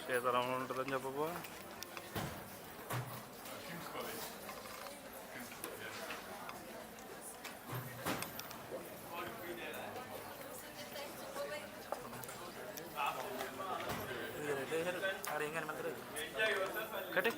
శీతలంలో ఉంటుందని చెప్పబో. కట్టే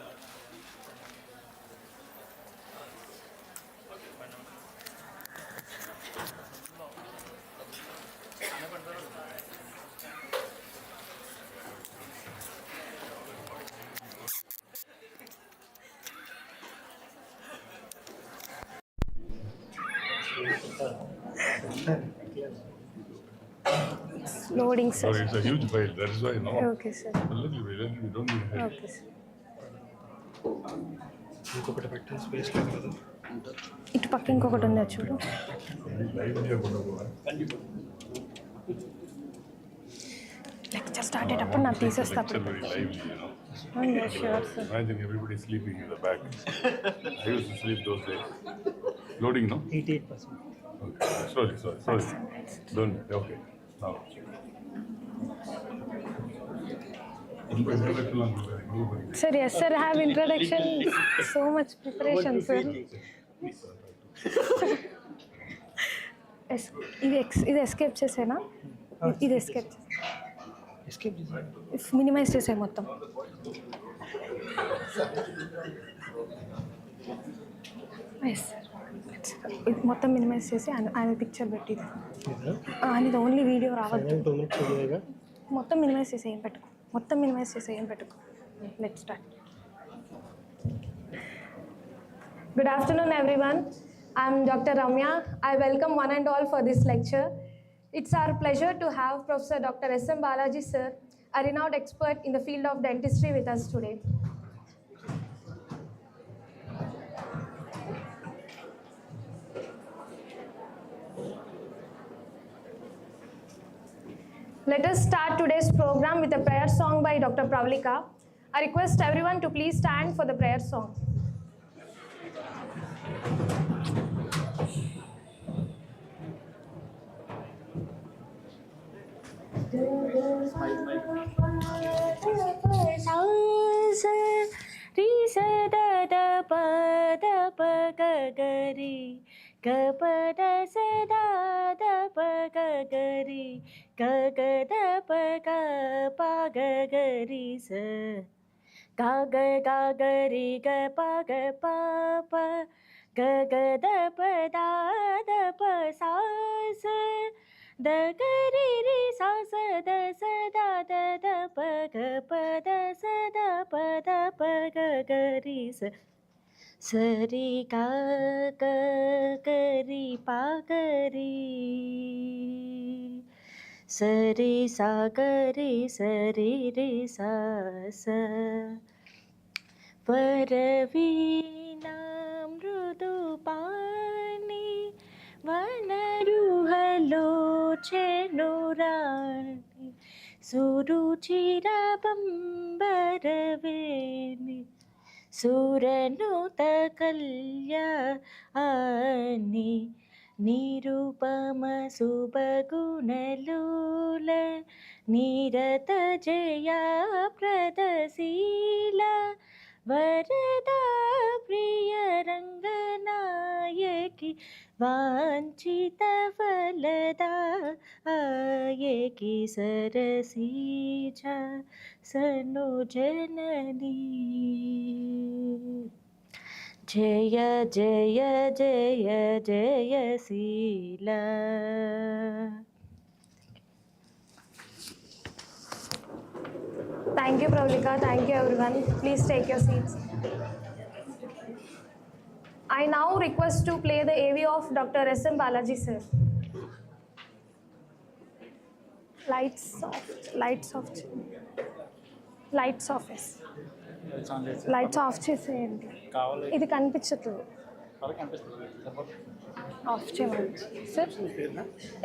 Loading, sir. Sorry, it's a huge file. That is why, no. Okay, sir. A little bit, we don't need help. Okay, sir. ఇంకొకటి పెట్టే space లేదు కదా. ఇటు పక్క ఇంకొకటి ఉందా చూడు. లెక్చర్ స్టార్ట్ అయ్యేటప్పుడు నాకు తీసేస్తా. Imagine everybody sleeping in the back. I used to sleep those days. Loading, no? 88%. Okay. Sorry. Don't. Okay. Now. Sir, yes, sir. I have introduction. So much preparation, sir. ఇది escape చేసేనా? ఇది escape minimise చేసే మొత్తం. Yes sir, ఇది మొత్తం minimise చేసి ఆయన picture పెట్టి అనేది ఓన్లీ వీడియో రావద్దు. మొత్తం మినిమైజ్ చేసి ఏం పెట్టుకో. Let's start. Good afternoon, everyone. I am Dr. Ramya. I welcome one and all for this lecture. It's our pleasure to have Prof.Dr.S.M.BALAJI, sir, a renowned expert in the field of dentistry, with us today. Let us start today's program with a prayer song by Dr. Pravlika. I request everyone to please stand for the prayer song. Gapada sada da pa ga ga ri ga ga da pa ga pa ga ga ri sa ga ga ri ga pa pa ga da pa da pa sa sa da ga ri sa sa da da pa da sa da pa ga ri sa Sari ga ga ri pa ga ri Sari sa ga ri sari ri sa sa Varavina mrudu pani Vanaruhalo chenurani Suruchira bambaraveni Suranuta kalyani Nirupama subhagunalula Nirata jaya pradasila Varada priya ranganayaki Vanchita falada ayaki sarasija Sanojanani Jaya Jaya Jaya Jaya Sila. Thank you, Pravlika. Thank you, everyone. Please take your seats. I now request to play the AV of Dr. S.M. Balaji, sir. Lights off, lights off. Lights off, yes. Lights off చేసేయండి. ఇది కనిపించట్లేదు. Off చేయండి sir.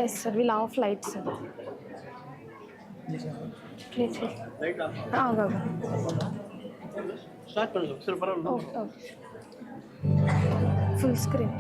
Yes sir, will off lights sir. Full screen.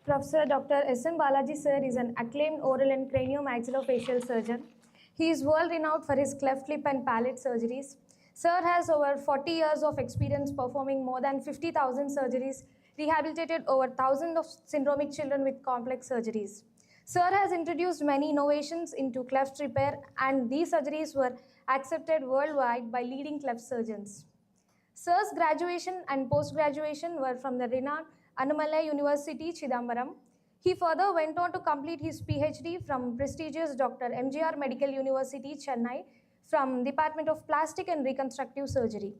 Professor Dr. S.M. Balaji sir is an acclaimed oral and craniomaxillofacial surgeon. He is world renowned for his cleft lip and palate surgeries. Sir has over 40 years of experience performing more than 50,000 surgeries, rehabilitated over thousands of syndromic children with complex surgeries. Sir has introduced many innovations into cleft repair, and these surgeries were accepted worldwide by leading cleft surgeons. Sir's graduation and post-graduation were from the renowned Annamalai University, Chidambaram. He further went on to complete his PhD from prestigious Dr. MGR Medical University, Chennai, from Department of Plastic and Reconstructive Surgery.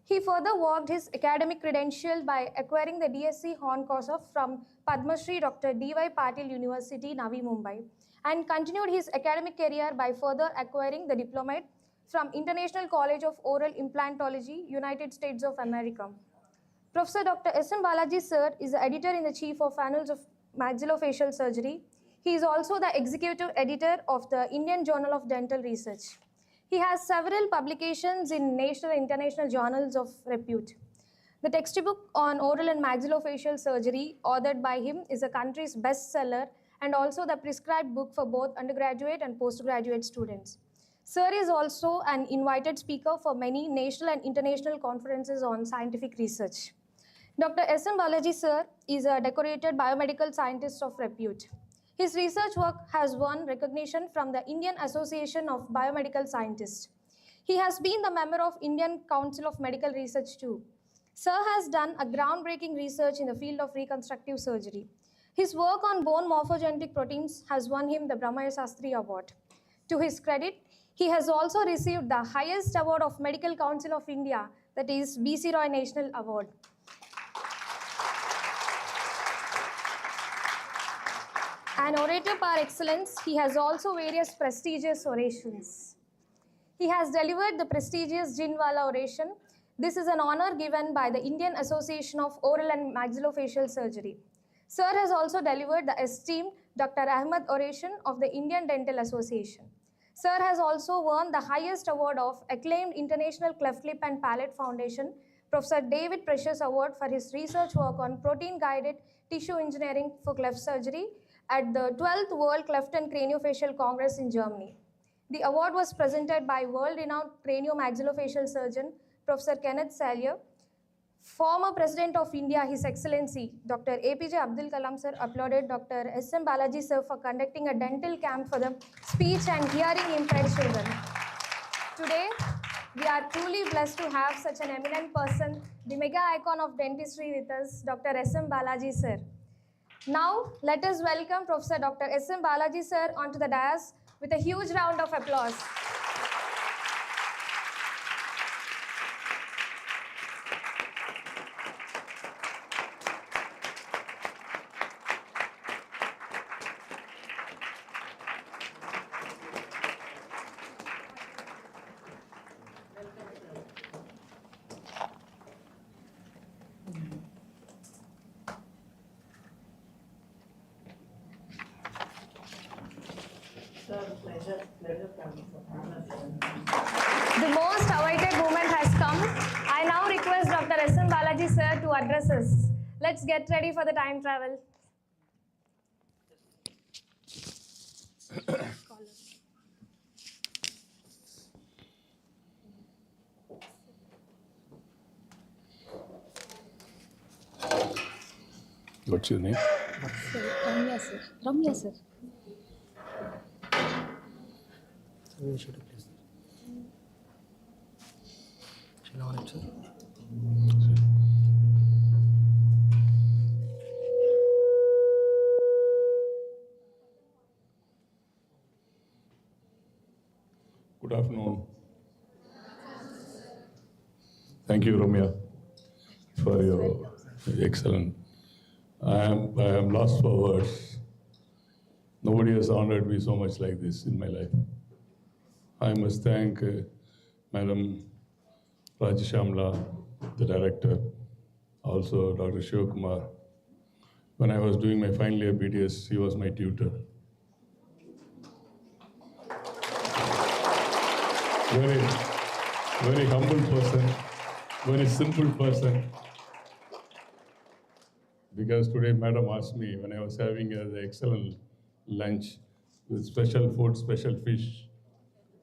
He further worked his academic credential by acquiring the DSc Hon course from Padma Shri Dr. D.Y. Patil University, Navi Mumbai, and continued his academic career by further acquiring the diplomate from International College of Oral Implantology, United States of America. Professor Dr. S.M. Balaji sir is the editor-in-chief of Annals of Maxillofacial Surgery. He is also the executive editor of the Indian Journal of Dental Research. He has several publications in national and international journals of repute. The textbook on oral and maxillofacial surgery, authored by him, is the country's bestseller and also the prescribed book for both undergraduate and postgraduate students. Sir is also an invited speaker for many national and international conferences on scientific research. Dr. S.M. Balaji sir is a decorated biomedical scientist of repute. His research work has won recognition from the Indian Association of Biomedical Scientists. He has been the member of Indian Council of Medical Research too. Sir has done a groundbreaking research in the field of reconstructive surgery. His work on bone morphogenetic proteins has won him the Brahmaya Sastri Award. To his credit, he has also received the highest award of Medical Council of India, that is B.C. Roy National Award. An orator par excellence, he has also various prestigious orations. He has delivered the prestigious Jinwala oration, This is an honor given by the Indian Association of Oral and Maxillofacial Surgery. Sir has also delivered the esteemed Dr. Ahmed Oration of the Indian Dental Association. Sir has also won the highest award of acclaimed International Cleft Lip and Palate Foundation, Professor David Precious Award for his research work on protein-guided tissue engineering for cleft surgery at the 12th World Cleft and Craniofacial Congress in Germany. The award was presented by world-renowned craniomaxillofacial surgeon, Professor Kenneth Salyer. Former President of India, His Excellency, Dr. APJ Abdul Kalam sir applauded Dr. S.M. Balaji sir for conducting a dental camp for the speech and hearing impaired children. Today, we are truly blessed to have such an eminent person, the mega icon of dentistry with us, Dr. S.M. Balaji sir. Now, let us welcome Professor Dr. S.M. Balaji sir onto the dais with a huge round of applause. The most awaited moment has come. I now request Dr. S.M. Balaji sir to address us. Let's get ready for the time travel. What's your name? Ramya sir. Ramya sir. We should please. Shall I on it, sir? Good afternoon. Thank you, Ramya, for your excellent. I am lost for words. Nobody has honored me so much like this in my life. I must thank Madam Rajashamla, the director, also Dr. Shivakumar. When I was doing my final year BDS, he was my tutor. Very humble person, very simple person. Because today Madam asked me when I was having the excellent lunch with special food, special fish,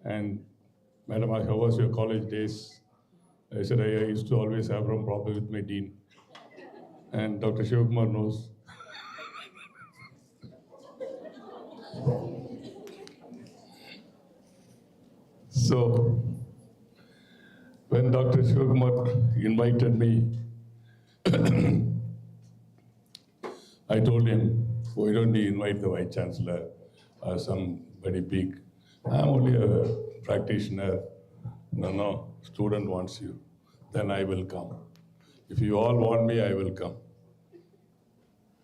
and Madam asked, how was your college days? I said, I used to always have rum proper with my dean. And Dr. Shivakumar knows. So, when Dr. Shivakumar invited me, I told him, why don't you invite the Vice Chancellor or somebody big? I'm only a practitioner. No, student wants you. Then I will come. If you all want me, I will come.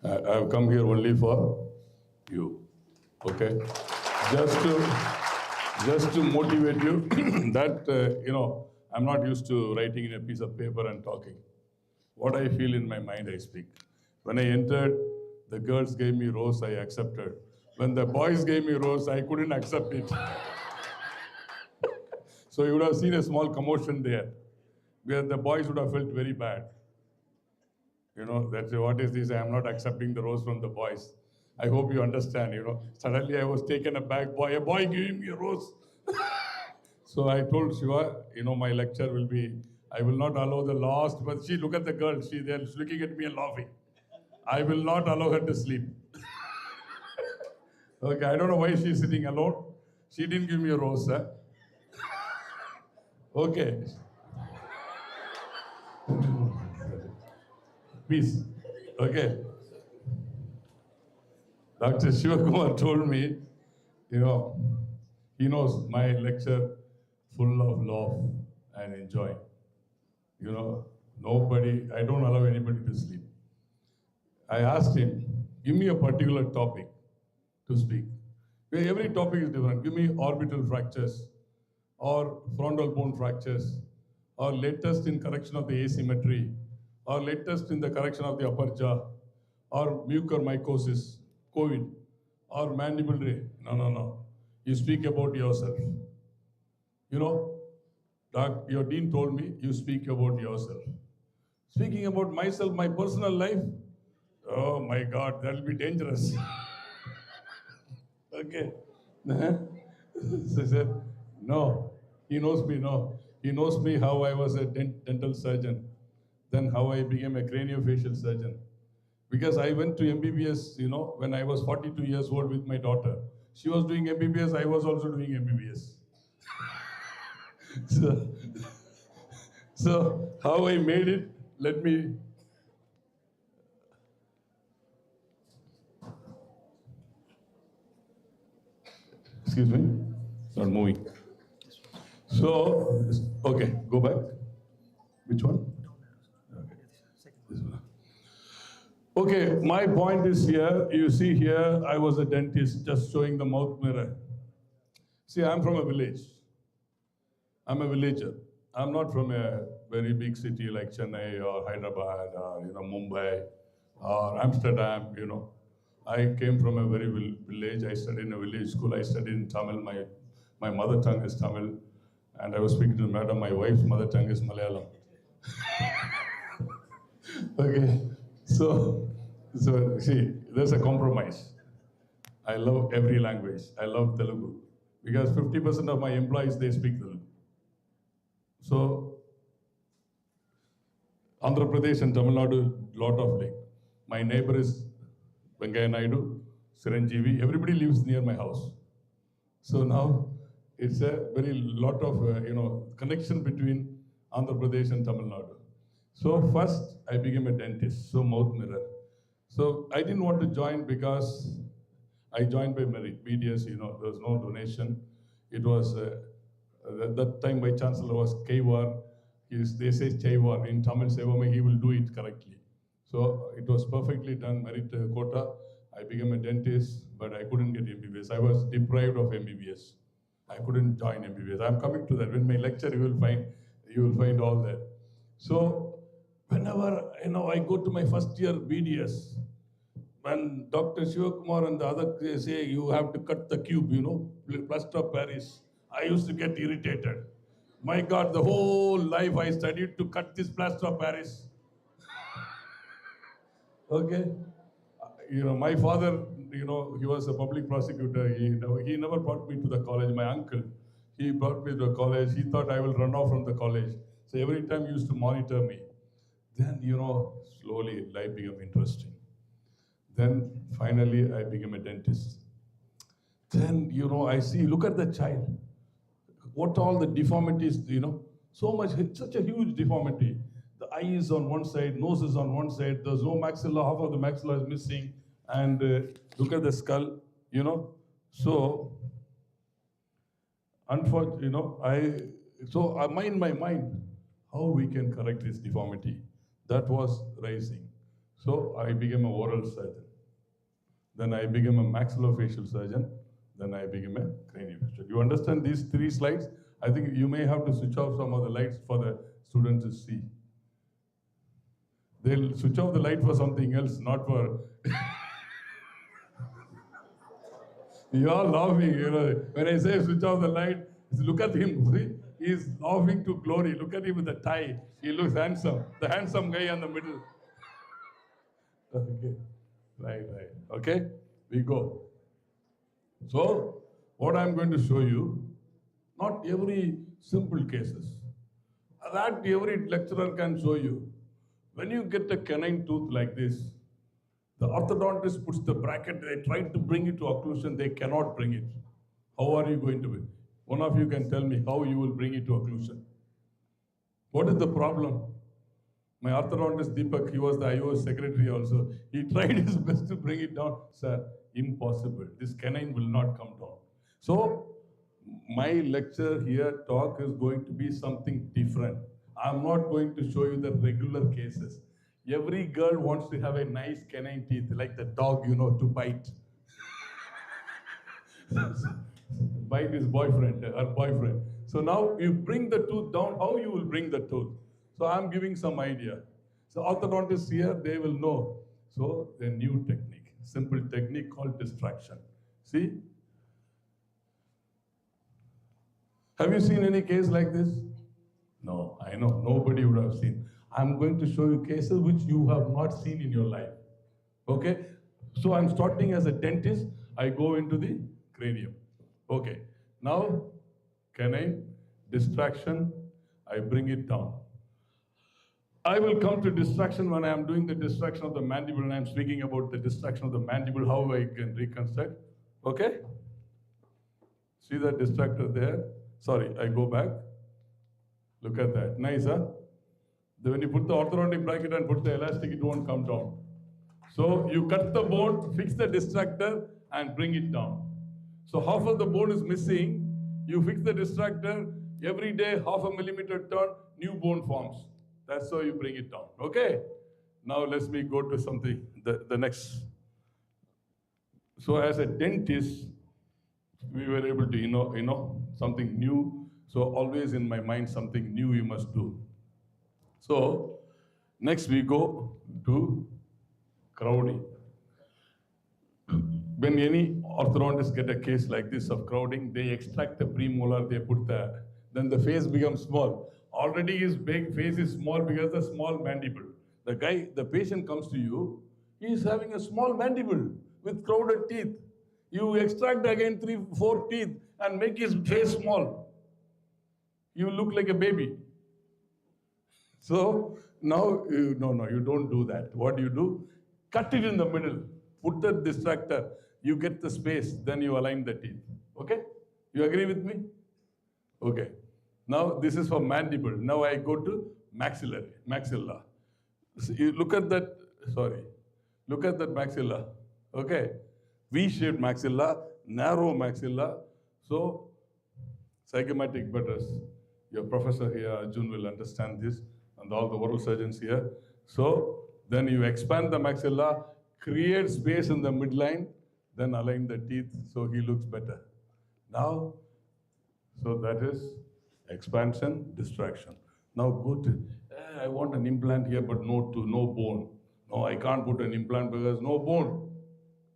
I've come here only for you, okay? Just to motivate you that, I'm not used to writing in a piece of paper and talking. What I feel in my mind, I speak. When I entered, the girls gave me rose, I accepted. When the boys gave me rose, I couldn't accept it. So you would have seen a small commotion there, where the boys would have felt very bad. That's what is this? I am not accepting the rose from the boys. I hope you understand, Suddenly I was taken aback, a boy giving me a rose. So I told Shiva, my lecture will be, I will not allow the last, but look at the girl, they're looking at me and laughing. I will not allow her to sleep. Okay, I don't know why she's sitting alone. She didn't give me a rose, sir. Okay. Peace. Okay. Dr. Shivakumar told me, he knows my lecture full of love and enjoy. I don't allow anybody to sleep. I asked him, give me a particular topic to speak. Every topic is different. Give me orbital fractures, or frontal bone fractures, or latest in correction of the asymmetry, or latest in the correction of the upper jaw, or mucormycosis, COVID, or mandible ray. No, no, no. You speak about yourself. You know, your dean told me, you speak about yourself. Speaking about myself, my personal life, oh my God, that'll be dangerous. Okay. So I said, no, he knows me, no. He knows me how I was a dental surgeon, then how I became a craniofacial surgeon. Because I went to MBBS, when I was 42 years old with my daughter. She was doing MBBS, I was also doing MBBS. So how I made it, let me. Excuse me, not moving. So, okay, go back. Which one? Okay, this one. Okay, my point is here. You see here, I was a dentist just showing the mouth mirror. See, I'm from a village. I'm a villager. I'm not from a very big city like Chennai or Hyderabad or Mumbai or Amsterdam. I came from a very village. I studied in a village school. I studied in Tamil. My mother tongue is Tamil, and I was speaking to the madam. My wife's mother tongue is Malayalam. Okay, so see, there's a compromise. I love every language. I love Telugu because 50% of my employees, they speak Telugu. So, Andhra Pradesh and Tamil Nadu, lot of link. My neighbor is Venkaya Naidu, Siranjeevi. Everybody lives near my house. So now it's a very lot of connection between Andhra Pradesh and Tamil Nadu. So first I became a dentist, so mouth mirror. So I didn't want to join because I joined by merit. BDS, there was no donation. It was, at that time my chancellor was Kaivar. They say Chaivar. In Tamil Sevame, he will do it correctly. So it was perfectly done, merit quota. I became a dentist, but I couldn't get MBBS. I was deprived of MBBS. I couldn't join MBBS. I'm coming to that. When my lecture, you will find all that. So whenever I go to my first year BDS, when Dr. Shivakumar and the other say you have to cut the cube, plaster of Paris, I used to get irritated. My God, the whole life I studied to cut this plaster of Paris. Okay, my father, he was a public prosecutor. He never brought me to the college. My uncle, he brought me to the college. He thought I will run off from the college. So every time he used to monitor me. Then, slowly life became interesting. Then finally I became a dentist. Then, I see, look at the child. What all the deformities, so much, such a huge deformity. The eye is on one side, nose is on one side, there's no maxilla, half of the maxilla is missing, and look at the skull, So, unfortunately, in my mind, how we can correct this deformity. That was rising. So I became an oral surgeon. Then I became a maxillofacial surgeon. Then I became a craniofacial. You understand these 3 slides? I think you may have to switch off some of the lights for the students to see. They'll switch off the light for something else, not for... You are laughing, When I say switch off the light, look at him, see? He's laughing to glory. Look at him with the tie. He looks handsome. The handsome guy in the middle. Okay, right. Okay, we go. So, what I'm going to show you, not every simple cases. That every lecturer can show you. When you get a canine tooth like this, the orthodontist puts the bracket, they try to bring it to occlusion, they cannot bring it. How are you going to be? One of you can tell me how you will bring it to occlusion. What is the problem? My orthodontist Deepak, he was the IOS secretary also. He tried his best to bring it down. Sir, impossible. This canine will not come down. So, my lecture here, talk is going to be something different. I'm not going to show you the regular cases. Every girl wants to have a nice canine teeth, like the dog, to bite. Bite his boyfriend, her boyfriend. So now you bring the tooth down, how you will bring the tooth? So I'm giving some idea. So orthodontists here, they will know. So a new technique, simple technique called distraction. See? Have you seen any case like this? No, I know, nobody would have seen. I'm going to show you cases which you have not seen in your life. Okay? So I'm starting as a dentist, I go into the cranium. Okay, now canine, distraction, I bring it down. I will come to distraction when I am doing the distraction of the mandible and I am speaking about the distraction of the mandible, how I can reconstruct. Okay? See that distractor there? Sorry, I go back. Look at that. Nice, huh? When you put the orthodontic bracket and put the elastic, it won't come down. So you cut the bone, fix the distractor, and bring it down. So half of the bone is missing. You fix the distractor, every day, half a millimeter turn, new bone forms. That's how you bring it down. Okay? Now let me go to something, the next. So as a dentist, we were able to, you know, something new. So always in my mind, something new you must do. So next we go to crowding. When any orthodontist get a case like this of crowding, they extract the premolar, they put then the face becomes small. Already his big face is small because the small mandible. The patient comes to you, he is having a small mandible with crowded teeth. You extract again 3-4 teeth and make his face small. You look like a baby. So now, no, you don't do that. What do you do? Cut it in the middle. Put the distractor. You get the space. Then you align the teeth. Okay? You agree with me? Okay. Now this is for mandible. Now I go to maxilla. So you look at that. Sorry. Look at that maxilla. Okay? V-shaped maxilla, narrow maxilla. So zygomatic buttress. Your professor here, Arjun, will understand this, and all the oral surgeons here. So then you expand the maxilla, create space in the midline, then align the teeth so he looks better. Now, so that is expansion, distraction. Now go to, I want an implant here, but no bone. No, I can't put an implant because no bone.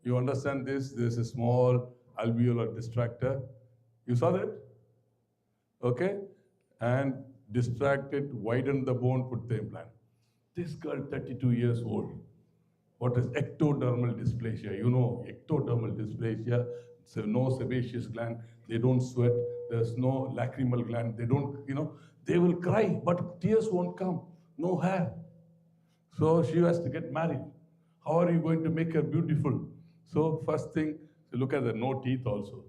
You understand this? There's a small alveolar distractor. You saw that? Okay? And distract it, widen the bone, put the implant. This girl, 32 years old. What is ectodermal dysplasia? You know, ectodermal dysplasia, so no sebaceous gland, they don't sweat, there's no lacrimal gland, they don't, they will cry, but tears won't come, no hair. So she has to get married. How are you going to make her beautiful? So first thing, look at the no teeth also.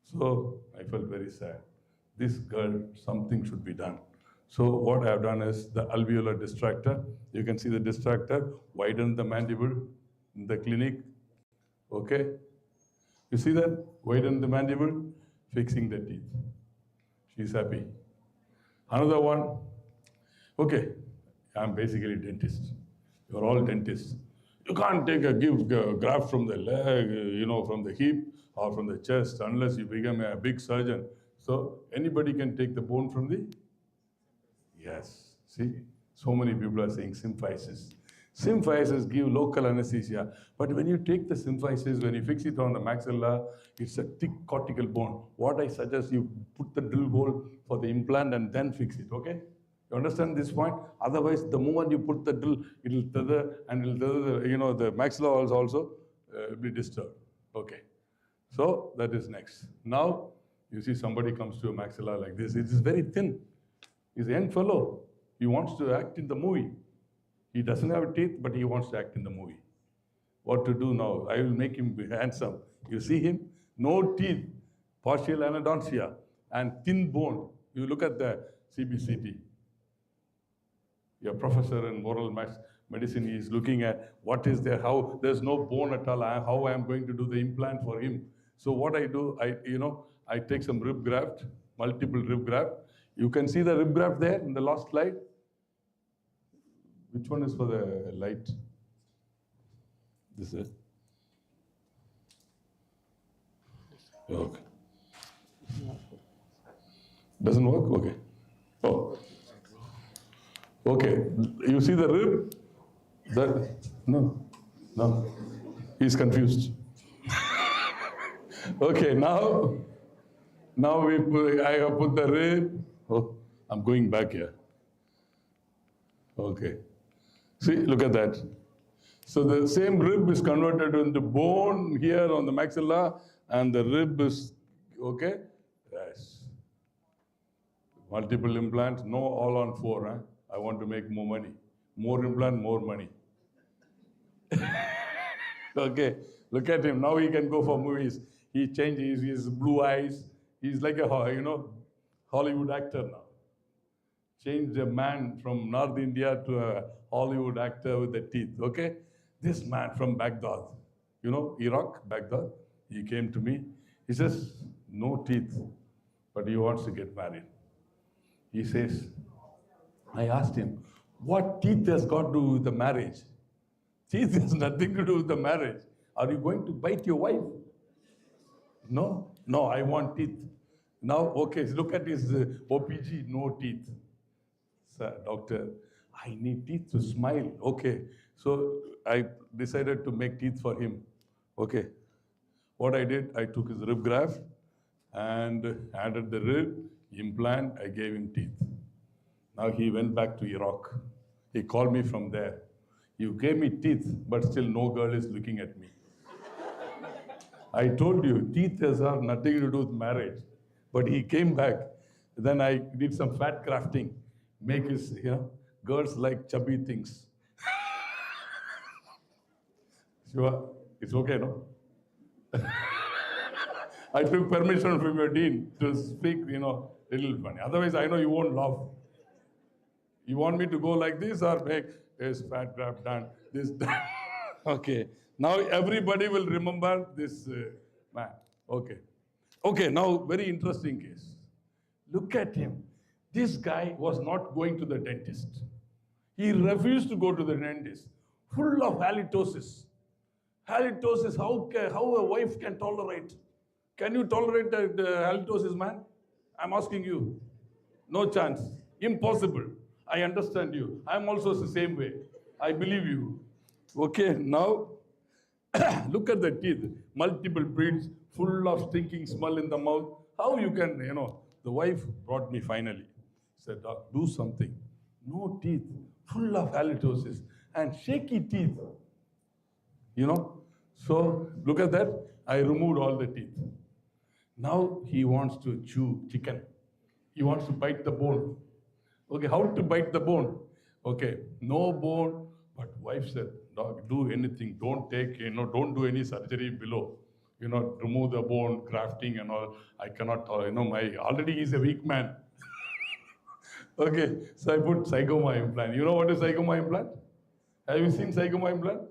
So I felt very sad. This girl, something should be done. So what I have done is the alveolar distractor. You can see the distractor, widen the mandible in the clinic. Okay? You see that? Widen the mandible, fixing the teeth. She's happy. Another one. Okay, I'm basically a dentist. You're all dentists. You can't give graft from the leg, from the hip or from the chest unless you become a big surgeon. So anybody can take the bone from the? Yes. See, so many people are saying symphysis. Symphysis give local anesthesia, but when you take the symphysis, when you fix it on the maxilla, it's a thick cortical bone. What I suggest, you put the drill hole for the implant and then fix it, okay? You understand this point? Otherwise, the moment you put the drill, it will tether and it will tether, the maxilla also be disturbed. Okay. So that is next. Now, you see somebody comes to a maxilla like this. It is very thin. He's a young fellow. He wants to act in the movie. He doesn't have teeth, but he wants to act in the movie. What to do now? I will make him handsome. You see him? No teeth, partial anodontia, and thin bone. You look at the CBCT. Your professor in oral medicine is looking at what is there, how there's no bone at all, how I am going to do the implant for him. So what I do, I take some rib graft, multiple rib graft. You can see the rib graft there in the last slide. Which one is for the light? This is? Okay. Doesn't work? Okay. Oh. Okay. You see the rib? No. He's confused. Okay, now I have put the rib. Oh, I'm going back here. Okay. See, look at that. So the same rib is converted into bone here on the maxilla, and the rib is, okay? Yes. Multiple implants, no all on 4. Huh? I want to make more money. More implant, more money. Okay, look at him. Now he can go for movies. He changes his blue eyes. He's like a, Hollywood actor now. Changed a man from North India to a Hollywood actor with the teeth, okay? This man from Baghdad, Iraq, Baghdad, he came to me. He says, no teeth, but he wants to get married. He says, I asked him, what teeth has got to do with the marriage? Teeth has nothing to do with the marriage. Are you going to bite your wife? No, I want teeth. Now, okay, look at his OPG, no teeth. Sir, doctor, I need teeth to smile. Okay, so I decided to make teeth for him. Okay, what I did, I took his rib graft and added the rib, implant, I gave him teeth. Now he went back to Iraq. He called me from there. You gave me teeth, but still no girl is looking at me. I told you, teeth has nothing to do with marriage. But he came back. Then I did some fat grafting. Make his, girls like chubby things. Sure, it's okay, no? I took permission from your dean to speak, little funny. Otherwise, I know you won't laugh. You want me to go like this or make this fat graft done, this done? Okay. Now everybody will remember this man. Okay. Okay, now very interesting case. Look at him. This guy was not going to the dentist. He refused to go to the dentist. Full of halitosis. Halitosis, how a wife can tolerate? Can you tolerate the halitosis, man? I'm asking you. No chance. Impossible. I understand you. I'm also the same way. I believe you. Okay, now look at the teeth. Multiple breeds, full of stinking smell in the mouth. How you can, the wife brought me finally. Said, Doc, do something. No teeth, full of halitosis and shaky teeth. So look at that. I removed all the teeth. Now he wants to chew chicken. He wants to bite the bone. Okay, how to bite the bone? Okay, no bone, but wife said, Doc, do anything. Don't take, don't do any surgery below. Remove the bone, grafting and all. I cannot, already he's a weak man. Okay, so I put zygoma implant. You know what is zygoma implant? Have you seen zygoma implant?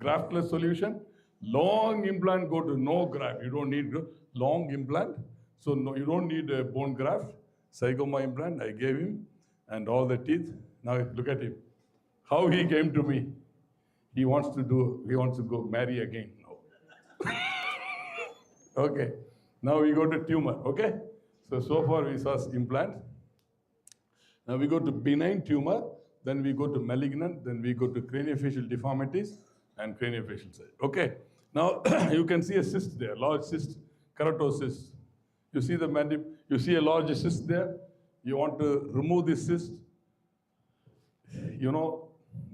Graftless solution. Long implant, go to no graft. You don't need long implant. So no, you don't need a bone graft. Zygoma implant, I gave him, and all the teeth. Now look at him. How he came to me. He wants to go marry again now. Okay, now we go to tumor, okay? So far we saw implant. Now we go to benign tumor, then we go to malignant, then we go to craniofacial deformities and craniofacial size. Okay, now you can see a cyst there, large cyst, keratocyst. You see the mandible, you see a large cyst there. You want to remove this cyst.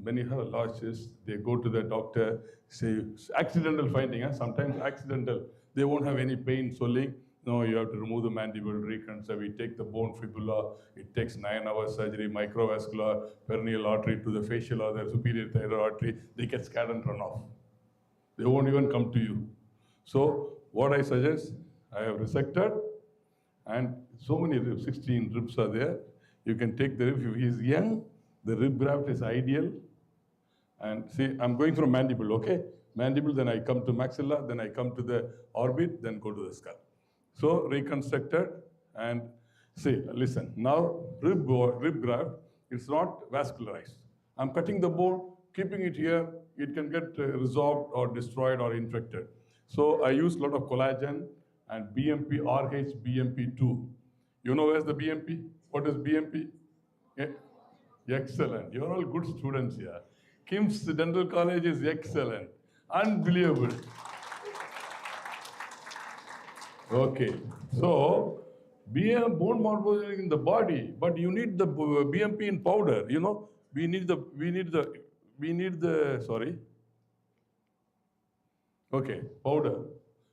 When you have a large cyst, they go to the doctor, say, accidental finding, sometimes accidental. They won't have any pain, swelling. No, you have to remove the mandible, reconstruct. We take the bone fibula. It takes 9 hours surgery, microvascular, peroneal artery to the facial or the superior thyroid artery. They get scared and run off. They won't even come to you. So what I suggest, I have resected, and so many ribs, 16 ribs are there. You can take the rib. If he is young, the rib graft is ideal. And see, I'm going from mandible, okay? Mandible, then I come to maxilla, then I come to the orbit, then go to the skull. So reconstructed, and see, listen, now rib graft, it's not vascularized. I'm cutting the bone, keeping it here, it can get resolved or destroyed or infected. So I use a lot of collagen and BMP, RH, BMP2. You know where's the BMP? What is BMP? Yeah. Excellent. You're all good students here. KIMS Dental College is excellent. Unbelievable. Okay. So, bone morphology in the body, but you need the BMP in powder. You know, we need the, sorry. Okay, powder.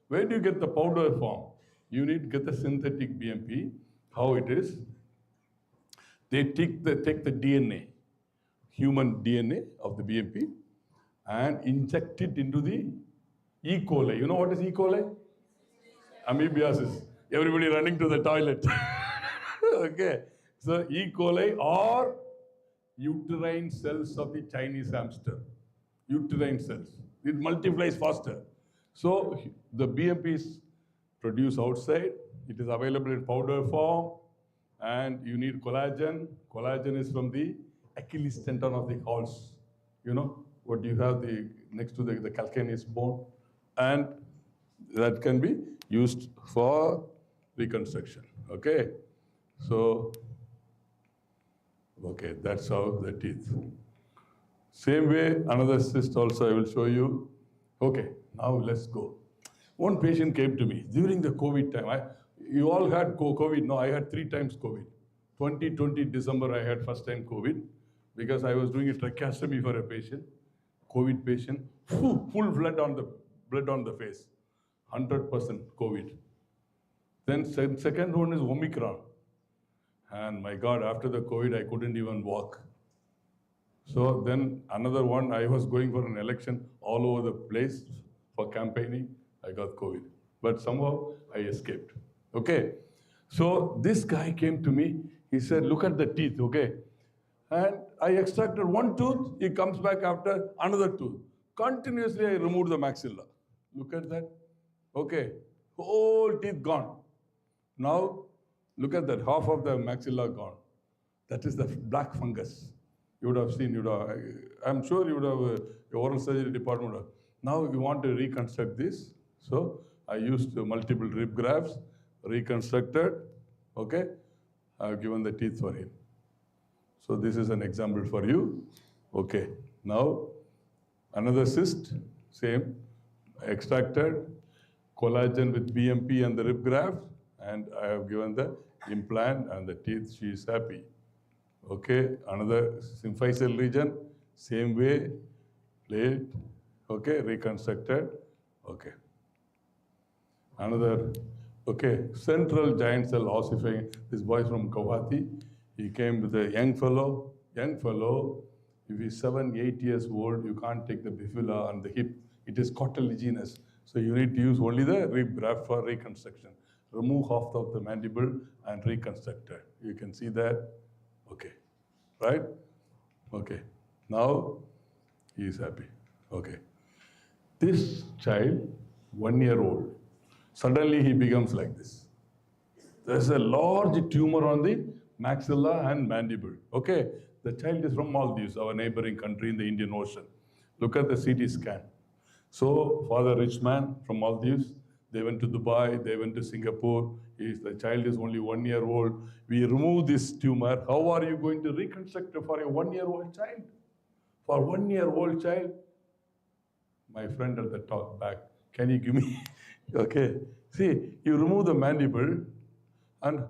Where do you get the powder from? You need to get the synthetic BMP. How it is? They take the DNA, human DNA of the BMP, and inject it into the E. coli. You know what is E. coli? Amoebiasis. Everybody running to the toilet. Okay. So E. coli or uterine cells of the Chinese hamster. Uterine cells. It multiplies faster. So the BMP is produced outside. It is available in powder form. And you need collagen. Collagen is from the Achilles tendon of the horse. You know what you have next to the calcaneus bone. And that can be used for reconstruction. Okay. So, okay, that's how the teeth. Same way, another cyst also I will show you. Okay, now let's go. One patient came to me during the COVID time. You all had COVID. No, I had 3 times COVID. 2020 December, I had first time COVID because I was doing a tracheostomy for a patient, COVID patient, full blood on the face, 100% COVID. Then second one is Omicron. And my God, after the COVID, I couldn't even walk. So then another one, I was going for an election all over the place for campaigning. I got COVID. But somehow I escaped. Okay. So this guy came to me. He said, look at the teeth, okay? And I extracted one tooth. He comes back after another tooth. Continuously, I removed the maxilla. Look at that. Okay. Whole teeth gone. Now, look at that. Half of the maxilla gone. That is the black fungus. You would have seen, I'm sure you would have, your oral surgery department would have. Now you want to reconstruct this. So I used multiple rib grafts, reconstructed, okay? I've given the teeth for him. So this is an example for you. Okay, now another cyst, same, extracted, collagen with BMP and the rib graft, and I have given the implant and the teeth, she is happy. Okay, another symphyseal region, same way, plate, okay, reconstructed, okay. Another, okay, central giant cell ossifying, this boy from Guwahati, he came with a young fellow, if he's 7, 8 years old, you can't take the bifida on the hip, it is cartilaginous. So you need to use only the rib graft for reconstruction. Remove half of the mandible and reconstruct it. You can see that. Okay, right? Okay, now he is happy. Okay. This child, 1 year old, suddenly he becomes like this. There's a large tumor on the maxilla and mandible. Okay, the child is from Maldives, our neighboring country in the Indian Ocean. Look at the CT scan. So, father rich man from Maldives, they went to Dubai, they went to Singapore. The child is only 1 year old. We remove this tumor. How are you going to reconstruct for a 1 year old child? For 1 year old child, my friend at the top back, can you give me? Okay. See, you remove the mandible, and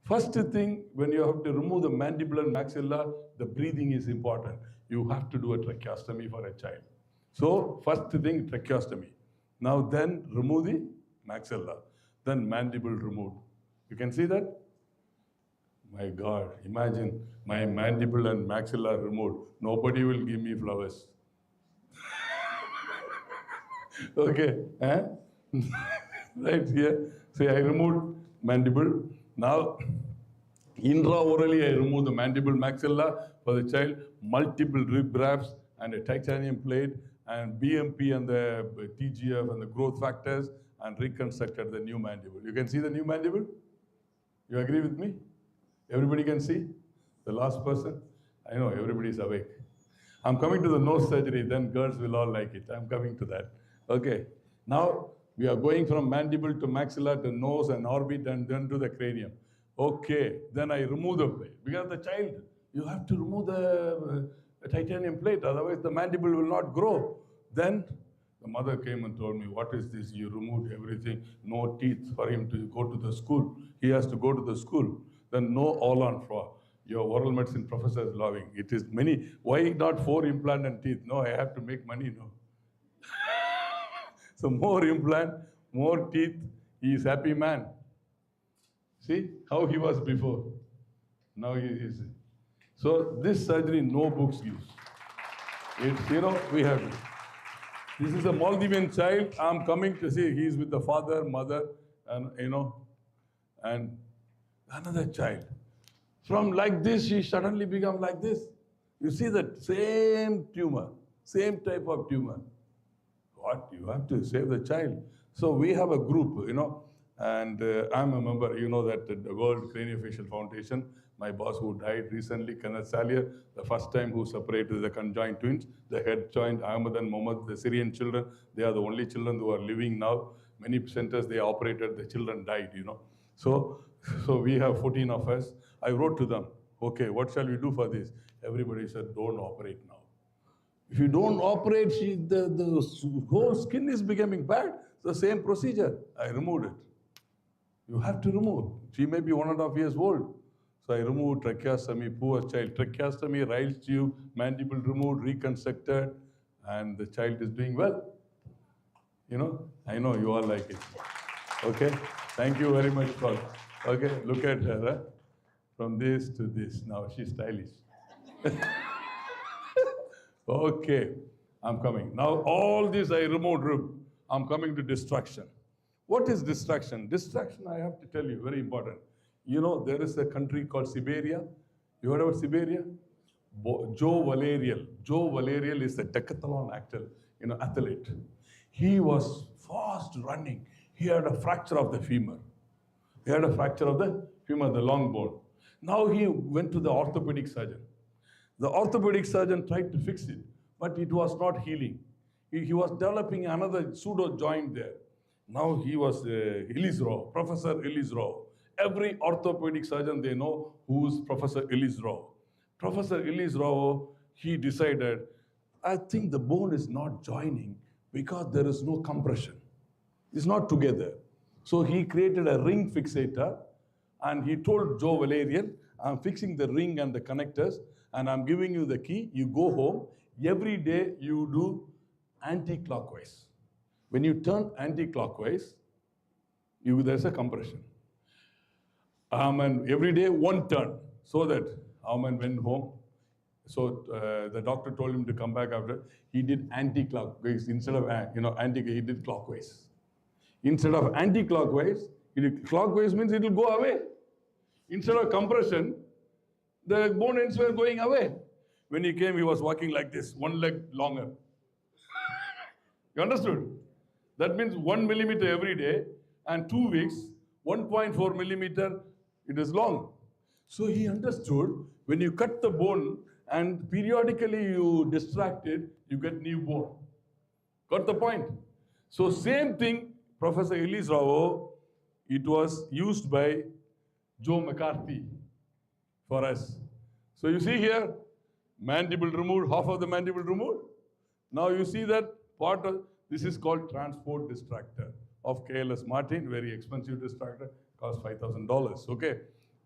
first thing, when you have to remove the mandible and maxilla, the breathing is important. You have to do a tracheostomy for a child. So, first thing, tracheostomy. Now then, remove the maxilla. Then mandible removed. You can see that? My God, imagine my mandible and maxilla removed. Nobody will give me flowers. Okay, eh? Right here. See, I removed mandible. Now, intraorally, I remove the mandible maxilla for the child, multiple rib grafts and a titanium plate, and BMP and the TGF and the growth factors, and reconstructed the new mandible. You can see the new mandible? You agree with me? Everybody can see? The last person? I know, everybody is awake. I'm coming to the nose surgery, then girls will all like it. I'm coming to that. Okay. Now, we are going from mandible to maxilla to nose and orbit and then to the cranium. Okay, then I remove the plate. Because the child, you have to remove the titanium plate, otherwise the mandible will not grow. Then the mother came and told me, what is this? You removed everything, no teeth for him to go to the school. He has to go to the school. Then no all on floor. Your oral medicine professor is loving. It is many. Why not 4 implant and teeth? No, I have to make money, no. So more implant, more teeth, he is happy man. See how he was before. Now he is. So this surgery, no books gives. It's, we have to. This is a Maldivian child. I'm coming to see, he's with the father, mother, and and another child. From like this, she suddenly become like this. You see that same tumor, same type of tumor. What? You have to save the child. So we have a group, and I'm a member, that the World Craniofacial Foundation, my boss who died recently, Kenneth Salier, the first time who separated the conjoined twins, the head joint, Ahmed and Mohammed, the Syrian children, they are the only children who are living now. Many centers they operated, the children died, So we have 14 of us. I wrote to them, okay, what shall we do for this? Everybody said, don't operate now. If you don't operate, the whole skin is becoming bad. It's the same procedure. I removed it. You have to remove. She may be 1.5 years old. So I removed tracheostomy, poor child. Tracheostomy, Riles tube, mandible removed, reconstructed, and the child is doing well. I know you all like it. Okay? Thank you very much for, okay, look at her. From this to this. Now she's stylish. Okay, I'm coming. Now all this I removed rib. I'm coming to destruction. What is destruction? Destruction, I have to tell you, very important. There is a country called Siberia. You heard about Siberia? Joe Valerial. Joe Valerial is a decathlon athlete. He was fast running. He had a fracture of the femur. He had a fracture of the femur, the long bone. Now he went to the orthopedic surgeon. The orthopedic surgeon tried to fix it, but it was not healing. He was developing another pseudo joint there. Now he was Ellis Rao, Professor Ellis Rao. Every orthopedic surgeon they know who's Professor Ellis Rao. Professor Ellis Rao, he decided, I think the bone is not joining because there is no compression. It's not together. So he created a ring fixator and he told Joe Valerian, I'm fixing the ring and the connectors and I'm giving you the key. You go home. Every day you do anti-clockwise. When you turn anti-clockwise, there's a compression. And every day one turn. So that Aman went home. So the doctor told him to come back after. He did anti-clockwise instead of he did clockwise. Instead of anti-clockwise, he did clockwise means it will go away. Instead of compression, the bone ends were going away. When he came, he was walking like this, one leg longer. You understood? That means 1 millimeter every day, and 2 weeks, 1.4 millimeter, it is long. So he understood, when you cut the bone and periodically you distract it, you get new bone. Got the point? So same thing, Professor Ellis Rao, it was used by Joe McCarthy for us. So you see here, mandible removed, half of the mandible removed. Now you see that part of, this is called transport distractor of KLS Martin, very expensive distractor, costs $5,000, okay?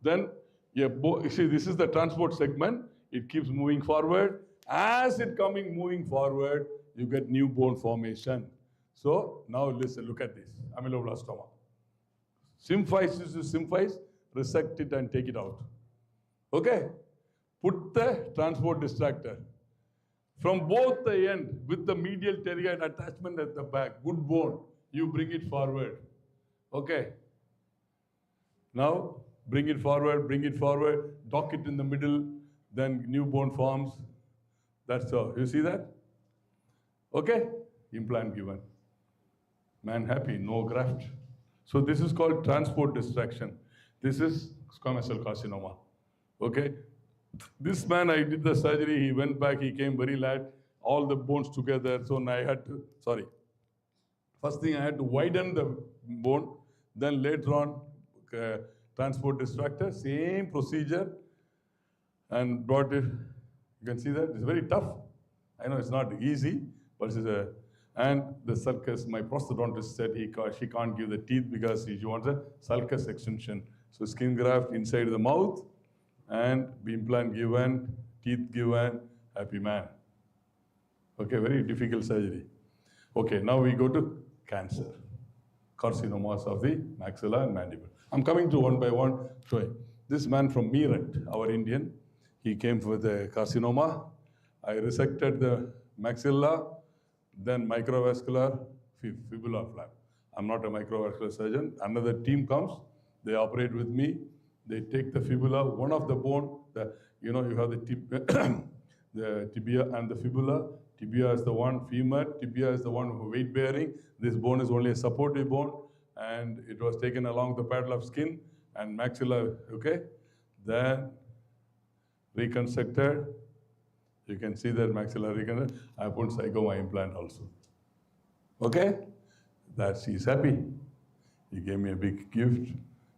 Then, you see, this is the transport segment. It keeps moving forward. As it moving forward, you get new bone formation. So now listen, look at this, ameloblastoma. Symphysis is symphysis, resect it and take it out. Okay? Put the transport distractor. From both the end, with the medial pterygoid attachment at the back, good bone, you bring it forward. Okay? Now, bring it forward, dock it in the middle, then new bone forms. That's all. You see that? Okay? Implant given. Man happy, no graft. So this is called transport distraction. This is squamous cell carcinoma. Okay? This man, I did the surgery, he went back, he came very late, all the bones together, so I had to, first thing I had to widen the bone, then later on, transport distractor, same procedure, and brought it. You can see that it's very tough. I know it's not easy, but it's a. And the sulcus, my prosthodontist said she can't give the teeth because she wants a sulcus extension. So skin graft inside the mouth, and implant given, teeth given, happy man. Okay, very difficult surgery. Okay, now we go to cancer, carcinomas of the maxilla and mandible. I'm coming to one by one, showing. This man from Meerut, our Indian, he came with a carcinoma. I resected the maxilla, then microvascular fibula flap. I'm not a microvascular surgeon. Another team comes, they operate with me, they take the fibula, one of the bone, you have the the tibia and the fibula. Tibia is the one, femur, tibia is the one weight bearing. This bone is only a supportive bone, and it was taken along the paddle of skin and maxilla, okay? Then reconstructed. You can see that maxilla reconstructed. I put psychoma implant also. Okay? That she's happy. He gave me a big gift.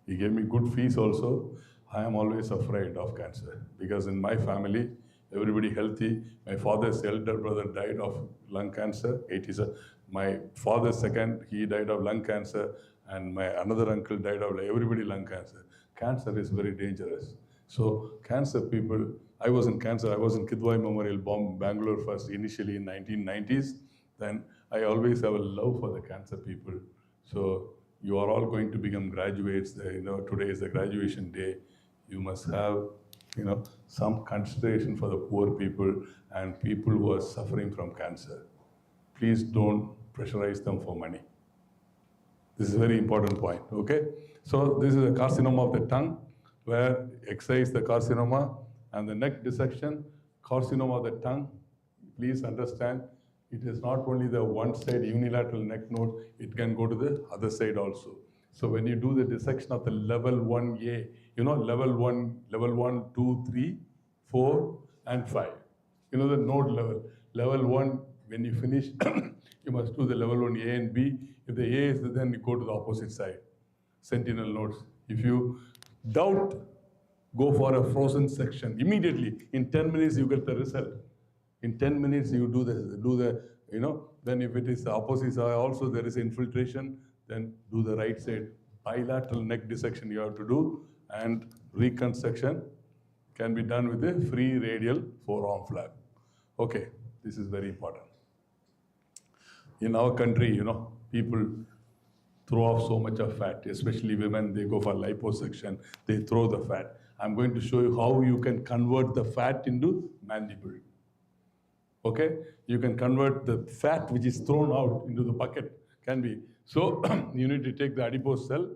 He gave me good fees also. I am always afraid of cancer because in my family, everybody healthy. My father's elder brother died of lung cancer, 87. My father's second, he died of lung cancer, and my another uncle died of everybody lung cancer. Cancer is very dangerous. So cancer people, I was in cancer, I was in Kidwai Memorial, Bangalore first, initially in 1990s. Then I always have a love for the cancer people. So you are all going to become graduates. Today is the graduation day. You must have, some consideration for the poor people and people who are suffering from cancer. Please don't pressurize them for money. This is a very important point, okay? So this is a carcinoma of the tongue, where excise the carcinoma, and the neck dissection, carcinoma of the tongue. Please understand, it is not only the one side unilateral neck node, it can go to the other side also. So when you do the dissection of the level 1A, level 1, 2, 3, 4, and 5. The node level. Level 1, when you finish, you must do the level 1 A and B. If the A is, then you go to the opposite side. Sentinel nodes. If you doubt, go for a frozen section. Immediately, in 10 minutes, you get the result. In 10 minutes, you do the then if it is the opposite side also, there is infiltration, then do the right side. Bilateral neck dissection you have to do, and reconstruction can be done with a free radial forearm flap. Okay, this is very important. In our country, people throw off so much of fat, especially women, they go for liposuction, they throw the fat. I'm going to show you how you can convert the fat into mandible. Okay? You can convert the fat which is thrown out into the bucket, can be. So you need to take the adipose cell,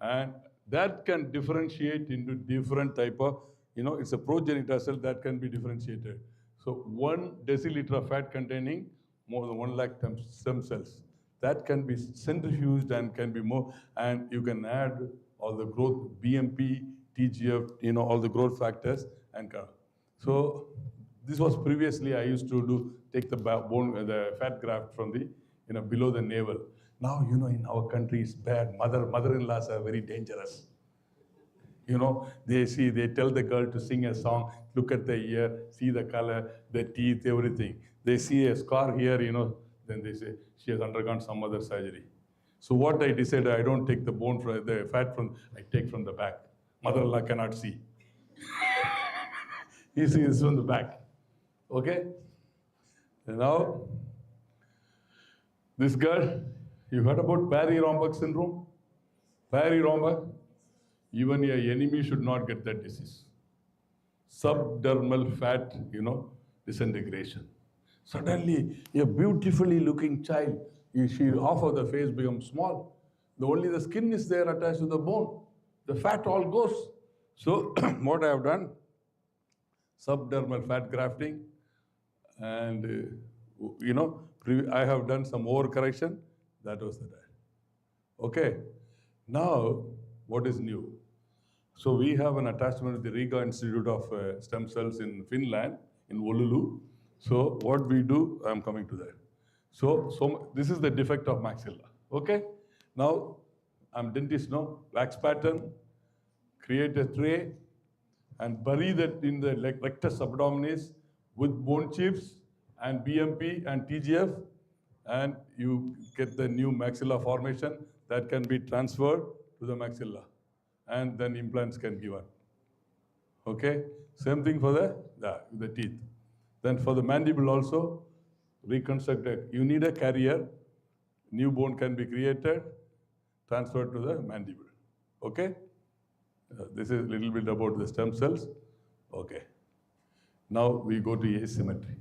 and that can differentiate into different type of, it's a progenitor cell that can be differentiated. So 1 deciliter of fat containing more than 1 lakh stem cells. That can be centrifuged and can be more, and you can add all the growth, BMP, TGF, all the growth factors, and so this was previously I used to take the the fat graft from the, below the navel. Now, in our country it's bad. Mother-in-laws are very dangerous. They tell the girl to sing a song, look at the ear, see the color, the teeth, everything. They see a scar here, then they say, she has undergone some other surgery. So what I decided, I don't take the bone from the fat I take from the back. Mother-in-law cannot see. He sees from the back. Okay? And now, this girl, you heard about Parry-Romberg syndrome? Parry-Romberg, even your enemy should not get that disease. Subdermal fat, disintegration. Suddenly, a beautifully looking child, half of the face becomes small. Only the skin is there attached to the bone. The fat all goes. So what I have done, subdermal fat grafting, and I have done some overcorrection. That was the time. Okay. Now, what is new? So we have an attachment with the Riga Institute of Stem Cells in Finland, in Oulu. So what we do, I'm coming to that. So this is the defect of maxilla. Okay. Now, I'm dentist, no? Wax pattern, create a tray and bury that in the rectus abdominis with bone chips and BMP and TGF, and you get the new maxilla formation that can be transferred to the maxilla, and then implants can give up. Okay, same thing for the teeth. Then for the mandible also, reconstructed. You need a carrier, new bone can be created, transferred to the mandible. Okay, this is a little bit about the stem cells. Okay, now we go to asymmetry.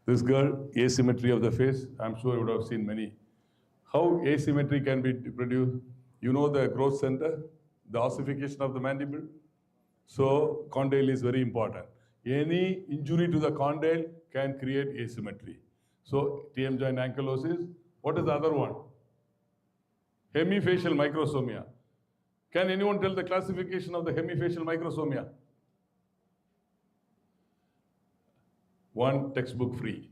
This girl, asymmetry of the face, I'm sure you would have seen many. How asymmetry can be produced? You know the growth center, the ossification of the mandible. So condyle is very important. Any injury to the condyle can create asymmetry. So TM joint ankylosis. What is the other one? Hemifacial microsomia. Can anyone tell the classification of the hemifacial microsomia? One textbook free.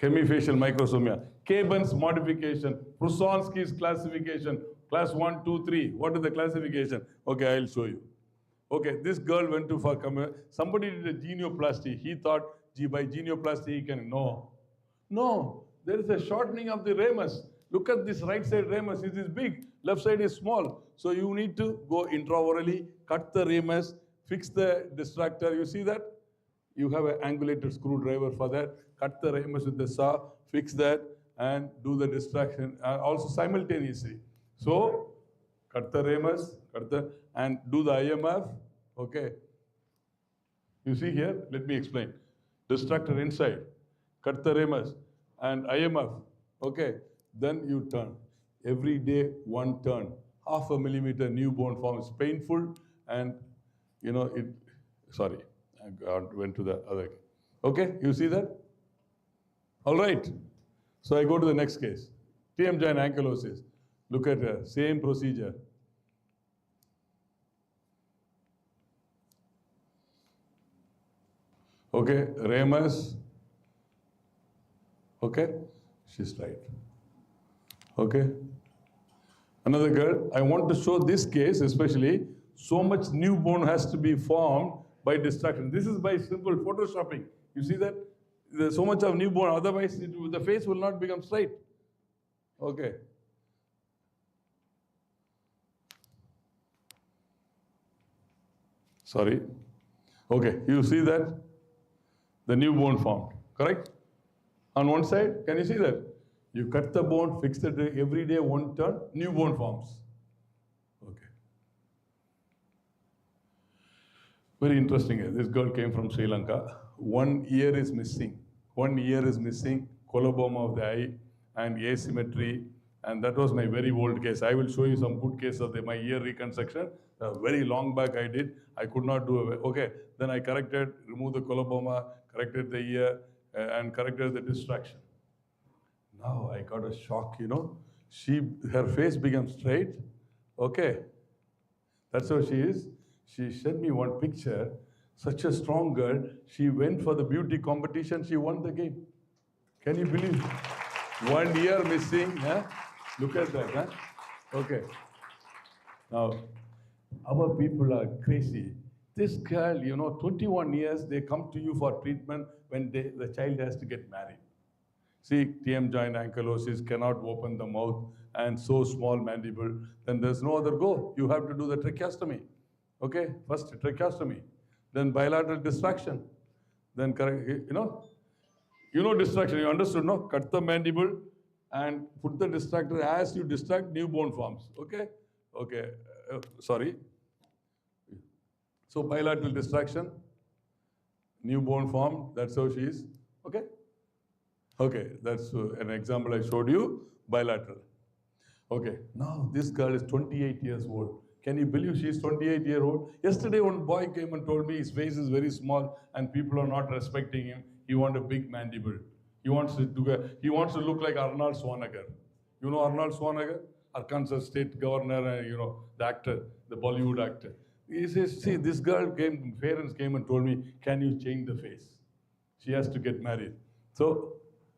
Hemifacial microsomia. Kaban's modification, Prusonsky's classification, class 1, 2, 3. What is the classification? Okay, I'll show you. Okay, this girl went to for somebody did a genioplasty. He thought, gee, by genioplasty he can. No, there is a shortening of the ramus. Look at this right side ramus. It is big. Left side is small. So you need to go intraorally, cut the ramus, fix the distractor. You see that? You have an angulated screwdriver for that. Cut the ramus with the saw, fix that, and do the distraction also simultaneously. So, cut the ramus, and do the IMF. Okay. You see here, let me explain. Distractor inside, cut the ramus, and IMF. Okay. Then you turn. Every day, one turn. 0.5 millimeter new bone forms. Painful, and sorry, I went to the other. Okay, you see that? All right. So I go to the next case. TM joint ankylosis. Look at her, same procedure. Okay, ramus. Okay, she's right. Okay. Another girl, I want to show this case especially, so much new bone has to be formed by distraction. This is by simple photoshopping. You see that? There's so much of new bone, otherwise the face will not become straight. Okay. Sorry. Okay, you see that? The new bone formed, correct? On one side, can you see that? You cut the bone, fix it every day, one turn, new bone forms. Okay. Very interesting. This girl came from Sri Lanka. 1 ear is missing. 1 ear is missing, coloboma of the eye, and asymmetry. And that was my very old case. I will show you some good case of my ear reconstruction. Very long back I did. I could not do it. Okay, then I corrected, removed the coloboma, corrected the ear, and corrected the distraction. Now I got a shock, her face became straight. Okay, that's how she is. She sent me one picture. Such a strong girl. She went for the beauty competition. She won the game. Can you believe? 1 ear missing. Huh? Look at that. Huh? Okay. Now, our people are crazy. This girl, 21 years, they come to you for treatment when the child has to get married. See, TM joint ankylosis, cannot open the mouth, and so small mandible, then there's no other go. You have to do the tracheostomy. Okay, first tracheostomy, then bilateral distraction, then correct, distraction, you understood, no? Cut the mandible and put the distractor as you distract, new bone forms. Okay? Okay, sorry. So bilateral distraction, new bone form, that's how she is. Okay? Okay, that's an example I showed you, bilateral. Okay, now this girl is 28 years old. Can you believe she's 28-year-old? Yesterday one boy came and told me his face is very small and people are not respecting him. He wants a big mandible. He wants to look like Arnold Schwarzenegger. You know Arnold Schwarzenegger? Arkansas State Governor, the actor, the Bollywood actor. He says, see, this girl parents came and told me, can you change the face? She has to get married. So,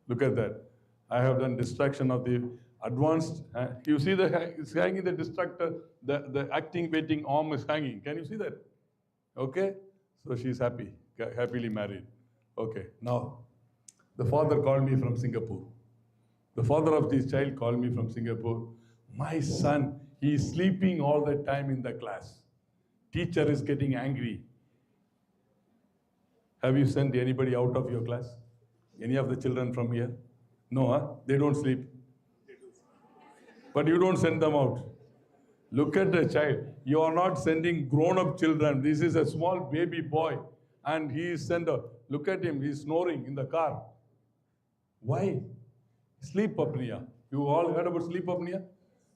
look at that. I have done distraction of the Advanced, you see it's hanging the distractor, the activating arm is hanging. Can you see that? Okay, so she's happy, happily married. Okay, now the father called me from Singapore. The father of this child called me from Singapore. My son, he is sleeping all the time in the class. Teacher is getting angry. Have you sent anybody out of your class? Any of the children from here? No, huh? They don't sleep. But you don't send them out. Look at the child. You are not sending grown-up children. This is a small baby boy. And he is sent out. Look at him. He's snoring in the car. Why? Sleep apnea. You all heard about sleep apnea?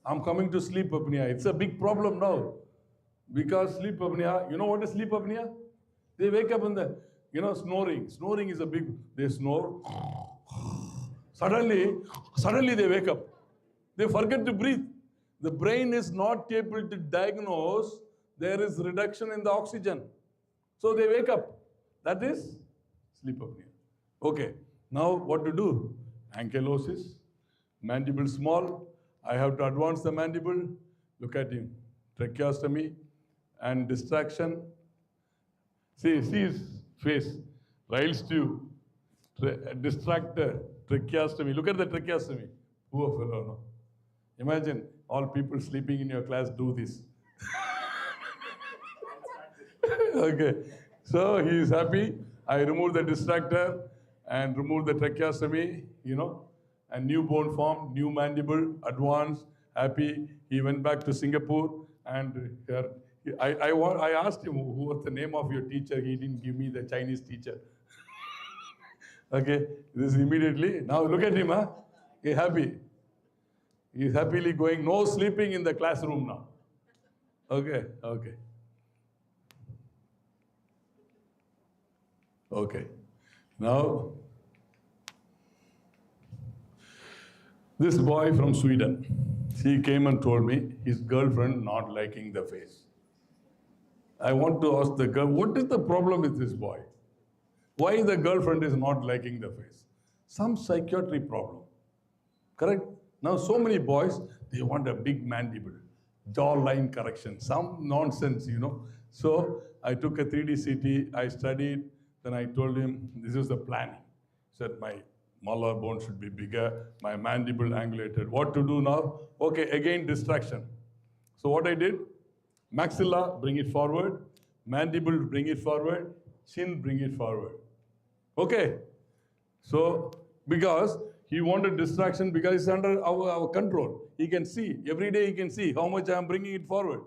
I'm coming to sleep apnea. It's a big problem now. Because sleep apnea, you know what is sleep apnea? They wake up in the, snoring. Snoring is a big, they snore. Suddenly they wake up. They forget to breathe. The brain is not able to diagnose there is reduction in the oxygen. So they wake up. That is sleep apnea. Okay, now what to do? Ankylosis, mandible small. I have to advance the mandible. Look at him. Tracheostomy and distraction. See his face. Riles tube, distractor, tracheostomy. Look at the tracheostomy. Poor fellow, no? Imagine all people sleeping in your class do this. Okay, so he is happy. I remove the distractor and remove the tracheostomy, and new bone formed, new mandible, advanced, happy. He went back to Singapore and I asked him, who was the name of your teacher? He didn't give me the Chinese teacher. Okay, this immediately. Now look at him, huh? He's happy. He's happily going, no sleeping in the classroom now. Okay. Now, this boy from Sweden, he came and told me his girlfriend not liking the face. I want to ask the girl, what is the problem with this boy? Why the girlfriend is not liking the face? Some psychiatric problem. Correct? Now, so many boys, they want a big mandible, jawline correction, some nonsense, So I took a 3D CT, I studied, then I told him, this is the planning. He said, my molar bone should be bigger, my mandible angulated. What to do now? Okay, again, distraction. So what I did, maxilla, bring it forward, mandible, bring it forward, chin, bring it forward. Okay, so because he wanted distraction because it's under our control. He can see, every day he can see how much I am bringing it forward.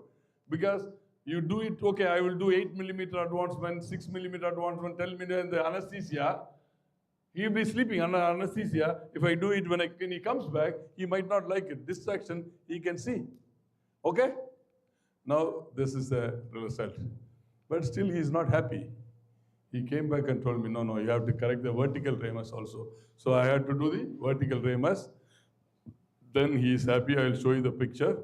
Because you do it, okay, I will do 8 millimeter advancement, 6 millimeter advancement, 10 millimeter in the anesthesia. He'll be sleeping under anesthesia. If I do it when he comes back, he might not like it. Distraction, he can see. Okay? Now, this is the result. But still, he is not happy. He came back and told me, no, you have to correct the vertical ramus also. So I had to do the vertical ramus. Then he is happy. I will show you the picture.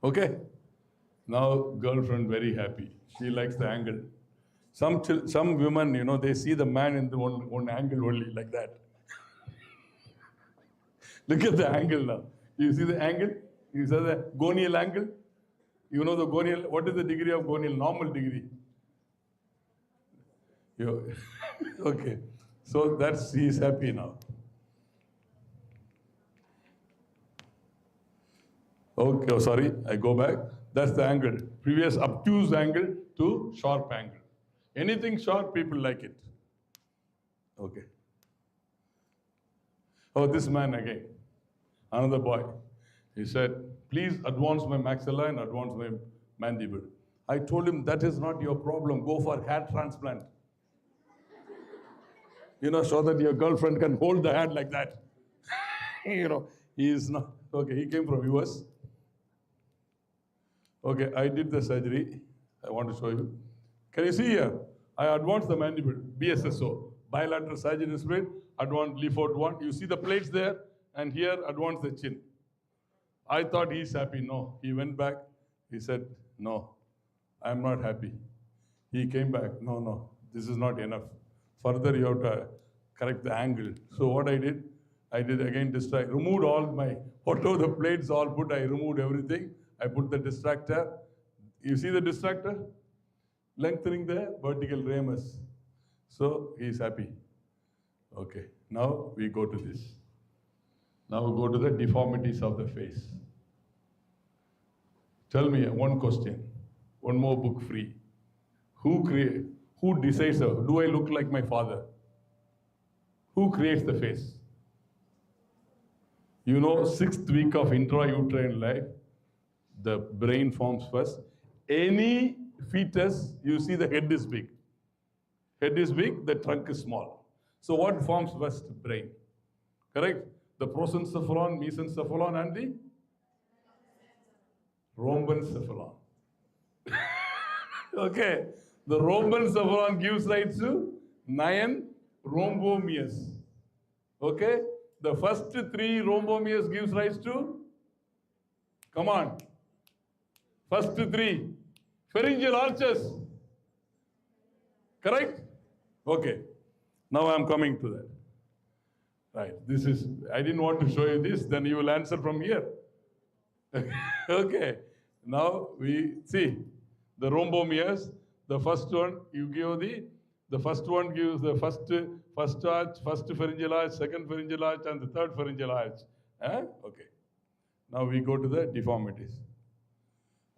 Okay. Now, girlfriend very happy. She likes the angle. Some women, they see the man in the one angle only, like that. Look at the angle now. You see the angle? You see the gonial angle? You know the gonial, what is the degree of gonial? Normal degree. Okay. So he is happy now. Okay, sorry, I go back. That's the angle. Previous obtuse angle to sharp angle. Anything sharp, people like it. Okay. Oh, this man again. Another boy. He said, please advance my maxilla and advance my mandible. I told him, that is not your problem. Go for hair transplant. So that your girlfriend can hold the hand like that. He is not. Okay, he came from US. Okay, I did the surgery. I want to show you. Can you see here? I advanced the mandible, BSSO, bilateral sagittal split, advanced leaf out one. You see the plates there, and here advanced the chin. I thought he's happy. No, he went back. He said, no, I'm not happy. He came back. No, this is not enough. Further, you have to correct the angle. So what I did, I did again distract, removed all my, whatever the plates all put, I removed everything. I put the distractor. You see the distractor? Lengthening the vertical ramus. So he's happy. Okay, now we go to this. Now we go to the deformities of the face. Tell me one question, one more book free. Who decides, do I look like my father? Who creates the face? You know, 6th week of intrauterine life, the brain forms first. Any fetus, you see the head is big. Head is big, the trunk is small. So what forms first? Brain. Correct? The prosencephalon, mesencephalon, and the rhombencephalon. Okay. The rhombencephalon gives rise to 9 rhombomeres. Okay. The first 3 rhombomeres gives rise to, come on, first 3 pharyngeal arches. Correct? Okay. Now I am coming to that. Right. This is, I didn't want to show you this, then you will answer from here. Okay. Now we see the rhombomeres. The first one, you give the first one gives the first arch, first pharyngeal arch, second pharyngeal arch, and the third pharyngeal arch. Okay. Now we go to the deformities.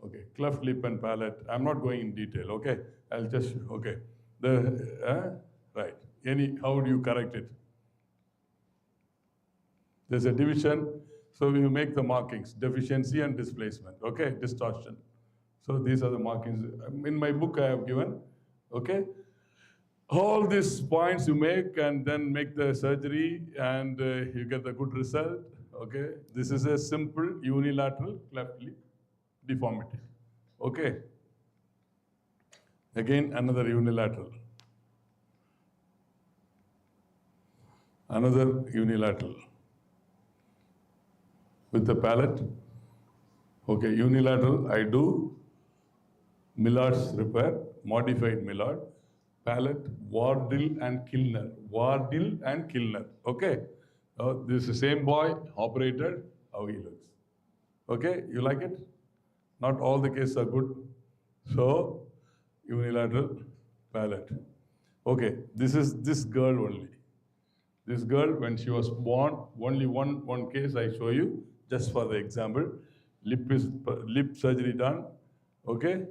Okay. Cleft lip and palate. I'm not going in detail. Okay. I'll just, okay. Right. How do you correct it? There's a division, so we make the markings, deficiency and displacement, okay, distortion. So these are the markings. In my book I have given, okay. All these points you make and then make the surgery and you get the good result, okay. This is a simple unilateral cleft lip deformity, okay. Again, another unilateral. Another unilateral. With the palate, okay, unilateral, I do Millard's repair, modified Millard, palate, Wardell and Kilner, okay. This is the same boy, operated, how he looks. Okay, you like it? Not all the cases are good. So, unilateral palate. Okay, this is this girl only. This girl, when she was born, only one case I show you, just for the example. Lip surgery done, okay?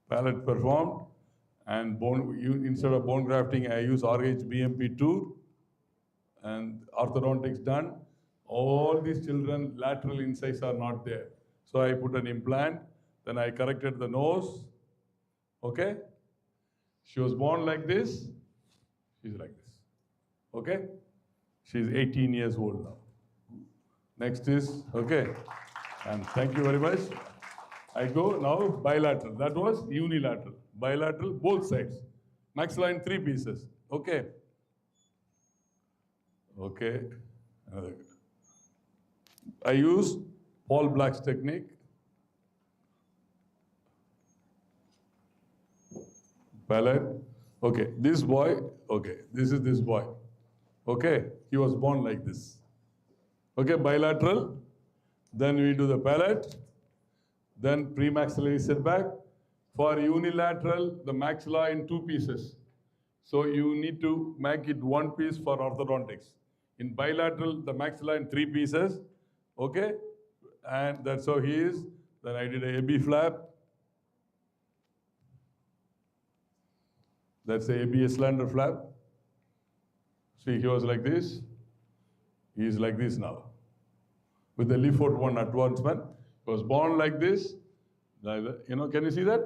Palate performed, and instead of bone grafting, I use RHBMP2, and orthodontics done. All these children, lateral incisors are not there. So I put an implant, then I corrected the nose, okay? She was born like this, she's like this. Okay? She's 18 years old now. Next is, okay. And thank you very much. I go now bilateral. That was unilateral. Bilateral, both sides. Maxilla in 3 pieces. Okay. Okay. I use Paul Black's technique. Palate. Okay. This boy, okay. This is this boy. Okay, he was born like this. Okay, bilateral. Then we do the palate. Then premaxillary setback. For unilateral, the maxilla in 2 pieces. So you need to make it 1 piece for orthodontics. In bilateral, the maxilla in 3 pieces. Okay, and that's how he is. Then I did a AB flap. That's a AB slender flap. See, he was like this. He is like this now. With the Leaford 1 advancement, he was born like this. You know, can you see that?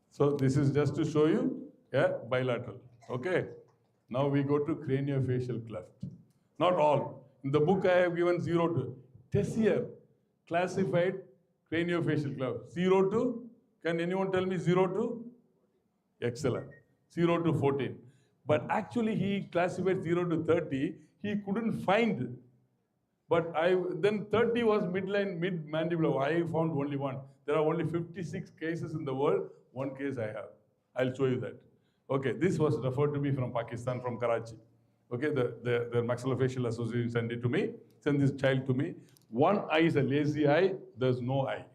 So this is just to show you, yeah, bilateral. Okay. Now we go to craniofacial cleft. Not all. In the book I have given 0 to Tessier classified craniofacial cleft. 0 to, can anyone tell me 0 to? Excellent. 0 to 14. But actually he classified 0 to 30. He couldn't find. But then 30 was midline, mid-mandibular. I found only 1. There are only 56 cases in the world. 1 case I have. I'll show you that. Okay, this was referred to me from Pakistan, from Karachi. Okay, the maxillofacial association send it to me, send this child to me. One eye is a lazy eye, there's no eye.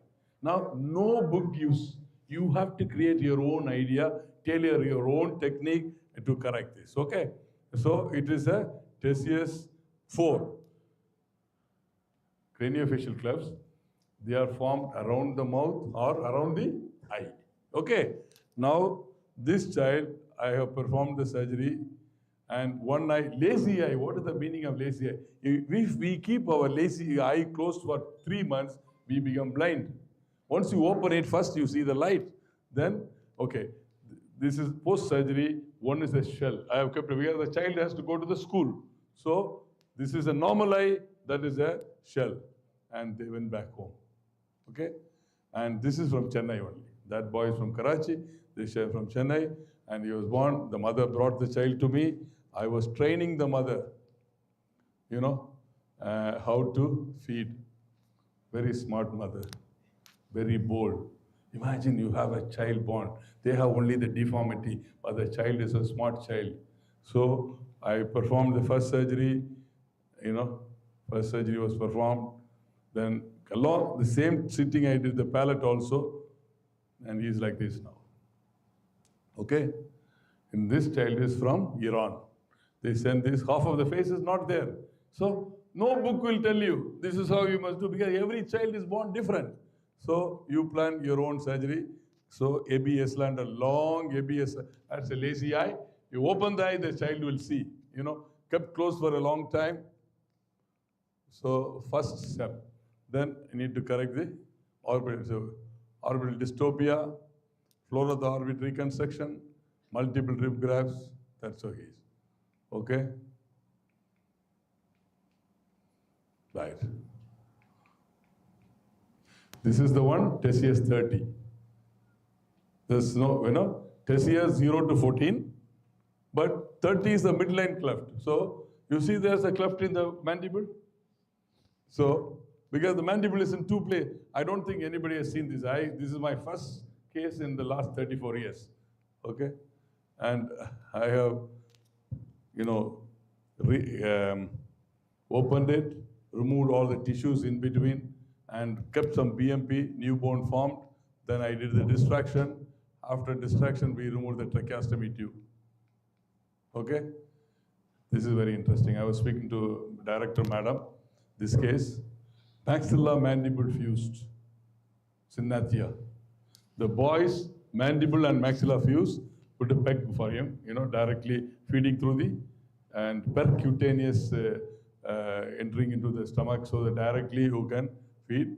Now, no book gives. You have to create your own idea, tailor your own technique to correct this, okay? So it is a Tessius 4. Craniofacial clefts, they are formed around the mouth or around the eye. Okay, now this child, I have performed the surgery, and one eye, lazy eye, what is the meaning of lazy eye? If we keep our lazy eye closed for 3 months, we become blind. Once you open it, first you see the light. Then, okay, this is post-surgery, one is a shell. I have kept it because the child has to go to the school. So, this is a normal eye, that is a shell. And they went back home. Okay? And this is from Chennai only. That boy is from Karachi, this is from Chennai, and he was born. The mother brought the child to me. I was training the mother, you know, how to feed. Very smart mother, very bold. Imagine you have a child born. They have only the deformity, but the child is a smart child. So I performed the first surgery, you know, first surgery was performed. Then along the same sitting, I did the palate also, and he's like this now. Okay? And this child is from Iran. They send this, half of the face is not there. So no book will tell you, this is how you must do, because every child is born different. So you plan your own surgery. So ABS land, a long ABS, that's a lazy eye. You open the eye, the child will see. You know, kept closed for a long time. So first step. Then you need to correct the orbital. So orbital dystopia, floor of the orbit reconstruction, multiple rib grafts. That's how he is. Okay? Right. This is the one, Tessius 30. There's no, you know, Tessius 0 to 14, but 30 is the midline cleft. So you see there's a cleft in the mandible. So because the mandible is in two places, I don't think anybody has seen this. This is my first case in the last 34 years. Okay, and I have, you know, opened it, removed all the tissues in between, and kept some BMP, newborn formed. Then I did the distraction. After distraction, we removed the tracheostomy tube. Okay? This is very interesting. I was speaking to director madam, this case, maxilla mandible fused, synathia. The boy's mandible and maxilla fused, put a peg for him, you know, directly feeding through the, and percutaneous entering into the stomach so that directly you can feed.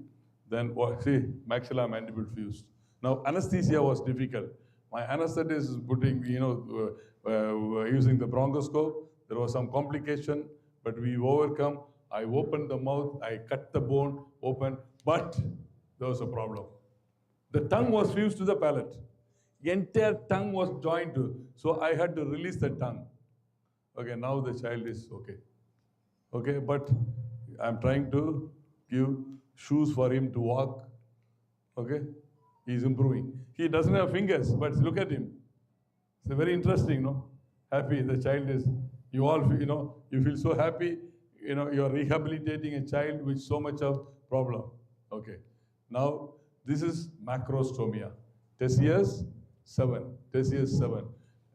Then, see, maxilla mandible fused. Now, anesthesia was difficult. My anesthetist is putting, you know, using the bronchoscope. There was some complication, but we overcome. I opened the mouth, I cut the bone open, but there was a problem. The tongue was fused to the palate. The entire tongue was joined to, so I had to release the tongue. Okay, now the child is okay. Okay, but I'm trying to give shoes for him to walk. Okay, he's improving. He doesn't have fingers, but look at him. It's very interesting, no? Happy, the child is, you all, you know, you feel so happy, you know, you're rehabilitating a child with so much of problem. Okay, now this is macrostomia. Tessius 7, Tessius 7,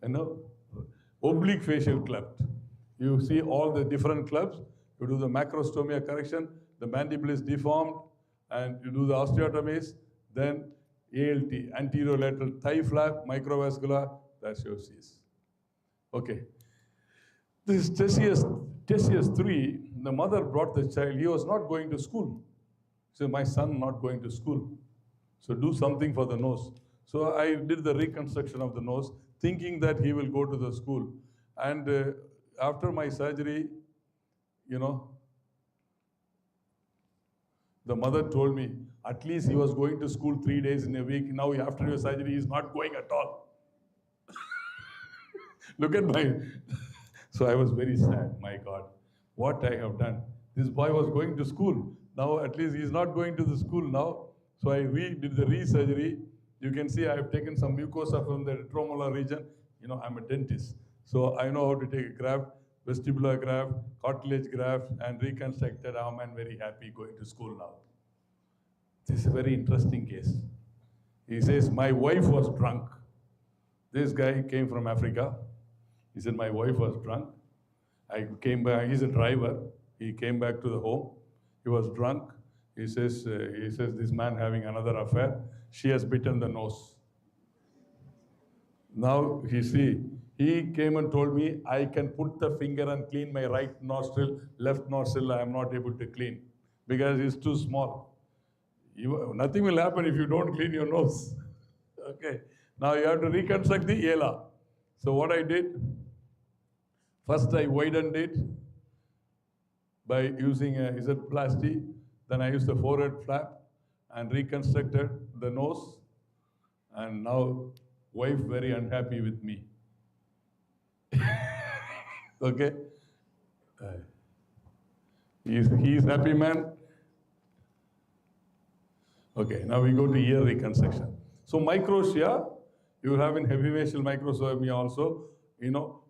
you know, oblique facial cleft. You see all the different clefts, you do the macrostomia correction, the mandible is deformed, and you do the osteotomies, then ALT, anterolateral thigh flap, microvascular, that's your CS. Okay. This is Tessius 3, the mother brought the child, he was not going to school. So my son not going to school. So do something for the nose. So I did the reconstruction of the nose, thinking that he will go to the school. And after my surgery, you know, the mother told me, at least he was going to school 3 days in a week. Now after your surgery, he's not going at all. Look at my... So I was very sad, my God, what I have done. This boy was going to school. Now at least he's not going to the school now. So I did the re-surgery. You can see I have taken some mucosa from the retromolar region. You know, I'm a dentist. So I know how to take a graft. vestibular graft, cartilage graft, and reconstructed arm, and very happy going to school now. This is a very interesting case. He says, my wife was drunk. This guy came from Africa. He said, my wife was drunk. I came back, he's a driver. He came back to the home. He was drunk. He says, this man having another affair. She has bitten the nose. Now, he came and told me, I can put the finger and clean my right nostril, left nostril, I am not able to clean because it's too small. Nothing will happen if you don't clean your nose. Okay. Now you have to reconstruct the ala. So what I did, first I widened it by using a Isoplasty. Then I used the forehead flap and reconstructed the nose. And now wife very unhappy with me. Okay. He's happy man. Okay, now we go to ear reconstruction. So microtia, you have in heavy facial microsomia also,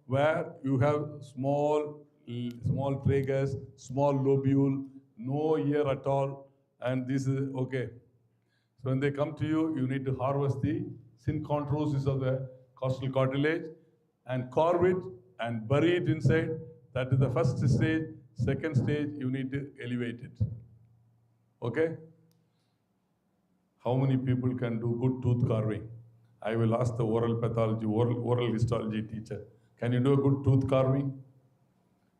where you have small tragus, small lobule, no ear at all, and this is okay. So when they come to you, you need to harvest the synchondrosis of the costal cartilage and carve it and bury it inside. That is the first stage. Second stage, you need to elevate it. Okay? How many people can do good tooth carving? I will ask the oral pathology, oral histology teacher. Can you do a good tooth carving?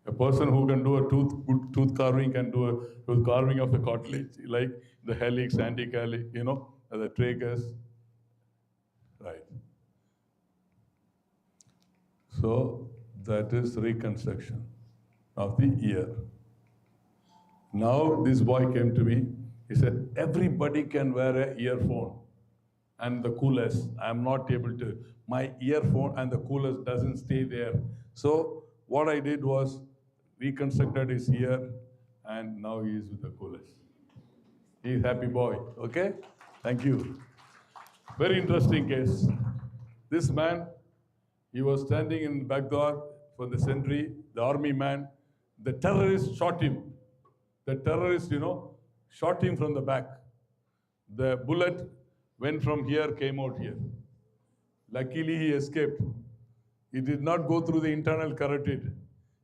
A person who can do a good tooth carving can do a tooth carving of the cartilage, like the helix, anticalyx, the tragus. Right. So that is reconstruction of the ear. Now this boy came to me. He said, everybody can wear an earphone and the coolest. I'm not able to. My earphone and the coolest doesn't stay there. So what I did was reconstructed his ear, and now he is with the coolest. He's happy boy. Okay? Thank you. Very interesting case. This man, he was standing in Baghdad for the sentry, the army man. The terrorist shot him. The terrorist, shot him from the back. The bullet went from here, came out here. Luckily, he escaped. He did not go through the internal carotid.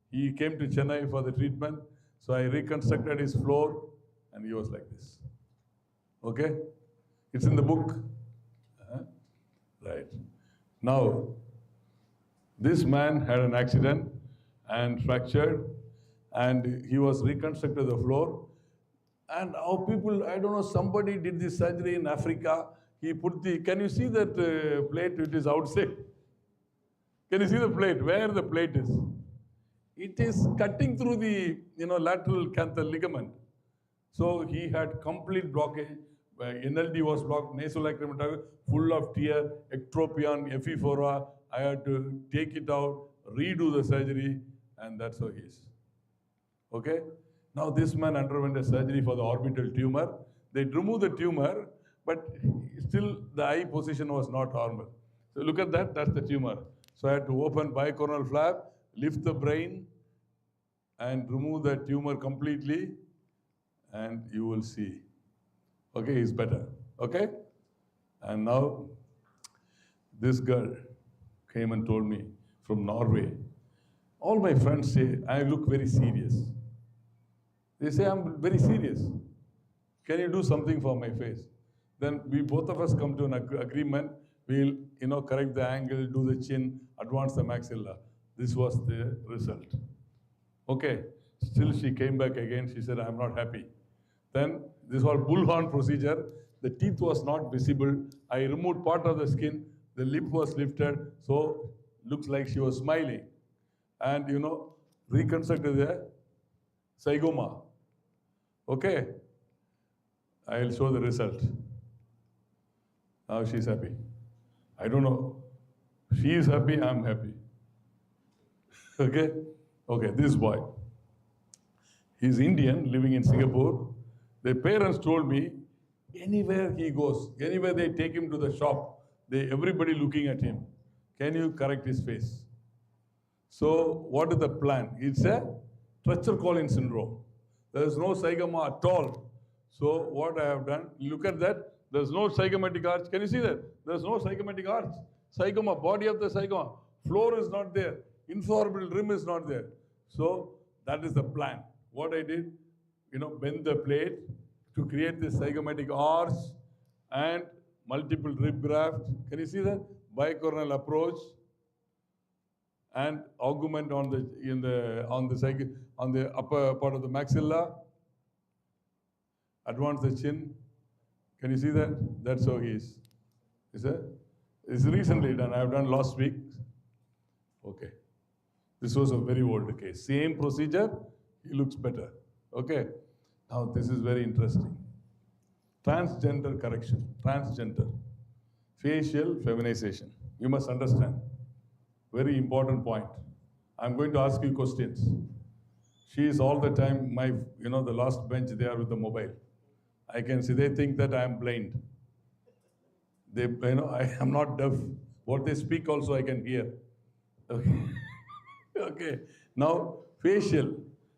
He came to Chennai for the treatment. So I reconstructed his floor, and he was like this. Okay? It's in the book. Right. Now, this man had an accident and fractured, and he was reconstructed the floor. And our people, I don't know, somebody did this surgery in Africa. He put can you see that plate which is outside? Can you see the plate? Where the plate is? It is cutting through the lateral canthal ligament. So he had complete blockage. NLD was blocked, nasolacrimal full of tear, ectropion, epiphora. I had to take it out, redo the surgery, and that's how he is. Okay? Now this man underwent a surgery for the orbital tumor. They removed the tumor, but still the eye position was not normal. So look at that, that's the tumor. So I had to open bicoronal flap, lift the brain, and remove the tumor completely, and you will see. Okay, he's better. Okay? And now this girl came and told me from Norway. All my friends say I look very serious. They say I'm very serious. Can you do something for my face? Then we both of us come to an agreement. We'll correct the angle, do the chin, advance the maxilla. This was the result. Okay. Still she came back again. She said, I'm not happy. Then this was bullhorn procedure. The teeth was not visible. I removed part of the skin. The lip was lifted. So looks like she was smiling. And reconstructed the zygoma. Okay. I'll show the result. Now she's happy. I don't know. She is happy, I'm happy. Okay? Okay, this boy. He's Indian, living in Singapore. The parents told me, anywhere he goes, anywhere they take him to the shop, everybody looking at him. Can you correct his face? So what is the plan? It's a Treacher-Collins syndrome. There is no zygoma at all. So what I have done, look at that. There's no zygomatic arch. Can you see that? There's no zygomatic arch. Zygoma, body of the zygoma. Floor is not there. Infraorbital rim is not there. So that is the plan. What I did, bend the plate to create this zygomatic arch and multiple rib graft. Can you see that? Bicornal approach and augment on the upper part of the maxilla. Advance the chin. Can you see that? That's how he is. It's recently done. I have done last week. Okay. This was a very old case. Same procedure, he looks better. Okay. Now this is very interesting. Transgender correction. Transgender. Facial feminization. You must understand. Very important point. I'm going to ask you questions. She is all the time the last bench there with the mobile. I can see they think that I am blind. I am not deaf. What they speak also I can hear. Okay. Okay. Now, facial.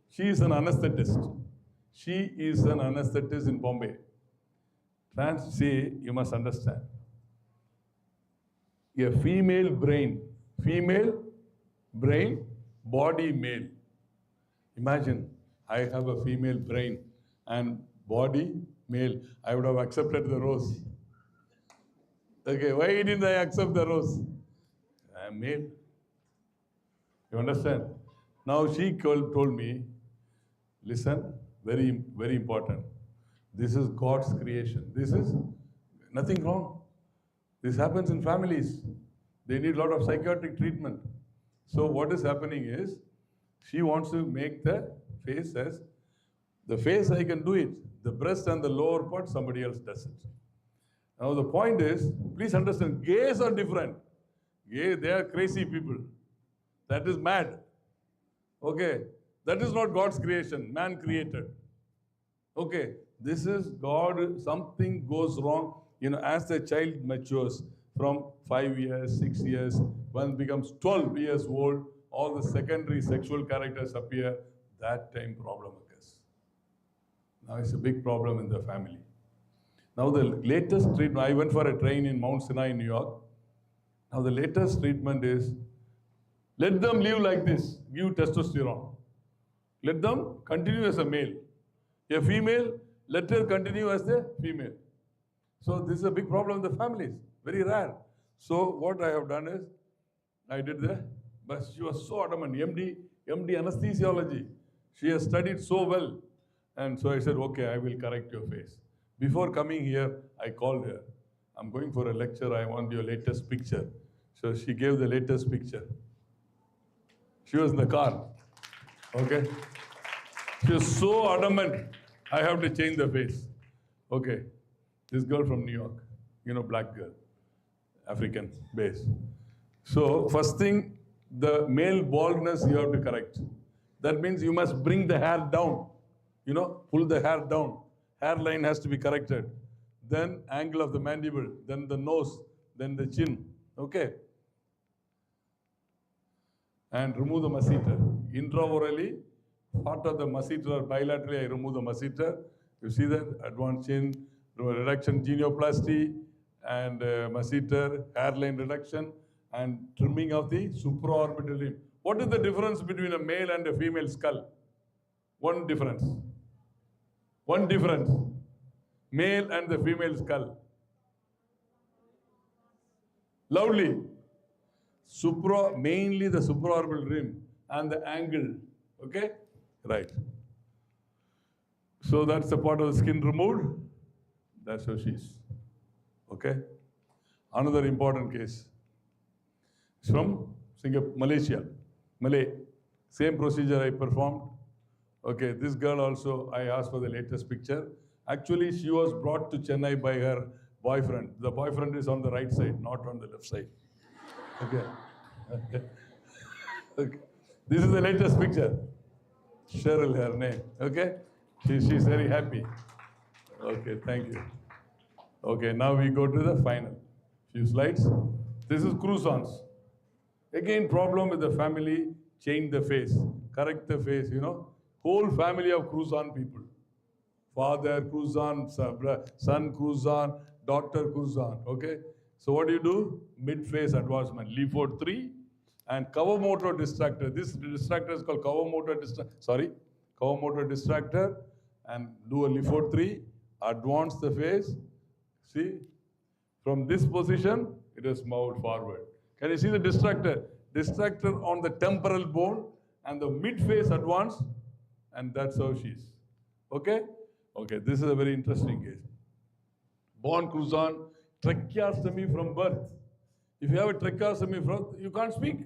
She is an anesthetist. She is an anesthetist in Bombay. You must understand. A female brain, body male. Imagine, I have a female brain and body male. I would have accepted the rose. Okay, why didn't I accept the rose? I am male. You understand? Now she told me, listen, very, very important. This is God's creation. This is nothing wrong. This happens in families. They need a lot of psychiatric treatment. So what is happening is, she wants to make the face as, the face I can do it. The breast and the lower part, somebody else does it. Now the point is, please understand, gays are different. Gay, they are crazy people. That is mad. Okay, that is not God's creation, man created. Okay, this is God, something goes wrong. As the child matures from 5 years, 6 years, one becomes 12 years old, all the secondary sexual characters appear, that time problem occurs. Now it's a big problem in the family. Now the latest treatment, I went for a train in Mount Sinai, New York. Now the latest treatment is, let them live like this, give testosterone. Let them continue as a male. A female, let her continue as a female. So this is a big problem in the families, very rare. So what I have done is, I did but she was so adamant, MD anesthesiology. She has studied so well. And so I said, okay, I will correct your face. Before coming here, I called her. I'm going for a lecture, I want your latest picture. So she gave the latest picture. She was in the car, okay? She was so adamant, I have to change the face. Okay, this girl from New York, black girl, African base. So first thing, the male baldness you have to correct. That means you must bring the hair down, pull the hair down. Hairline has to be corrected. Then angle of the mandible, then the nose, then the chin, okay? And remove the masseter. Intraorally, part of the masseter or bilaterally, I remove the masseter. You see that? Advanced chin, reduction, genioplasty, and masseter, hairline reduction, and trimming of the supraorbital rim. What is the difference between a male and a female skull? One difference. One difference. Male and the female skull. Loudly. Mainly the supraorbital rim and the angle. Okay? Right. So that's the part of the skin removed. That's how she is. Okay? Another important case. It's from Singapore, Malaysia. Malay. Same procedure I performed. Okay, this girl also, I asked for the latest picture. Actually, she was brought to Chennai by her boyfriend. The boyfriend is on the right side, not on the left side. Okay. Okay. This is the latest picture. Cheryl, her name. Okay? She's very happy. Okay, thank you. Okay, now we go to the final. Few slides. This is croissants. Again, problem with the family, change the face, correct the face, Whole family of Cruzan people. Father Cruzan, son Cruzan, daughter Cruzan, okay? So what do? Mid-face advancement, Leaford 3 and cover motor distractor. This distractor is called cover motor distractor and do a Leaford 3, advance the face, see? From this position, it is moved forward. Can you see the distractor? Distractor on the temporal bone and the mid-face advance, and that's how she is. Okay? Okay, this is a very interesting case. Born Cruzan, tracheostomy from birth. If you have a tracheostomy from birth, you can't speak.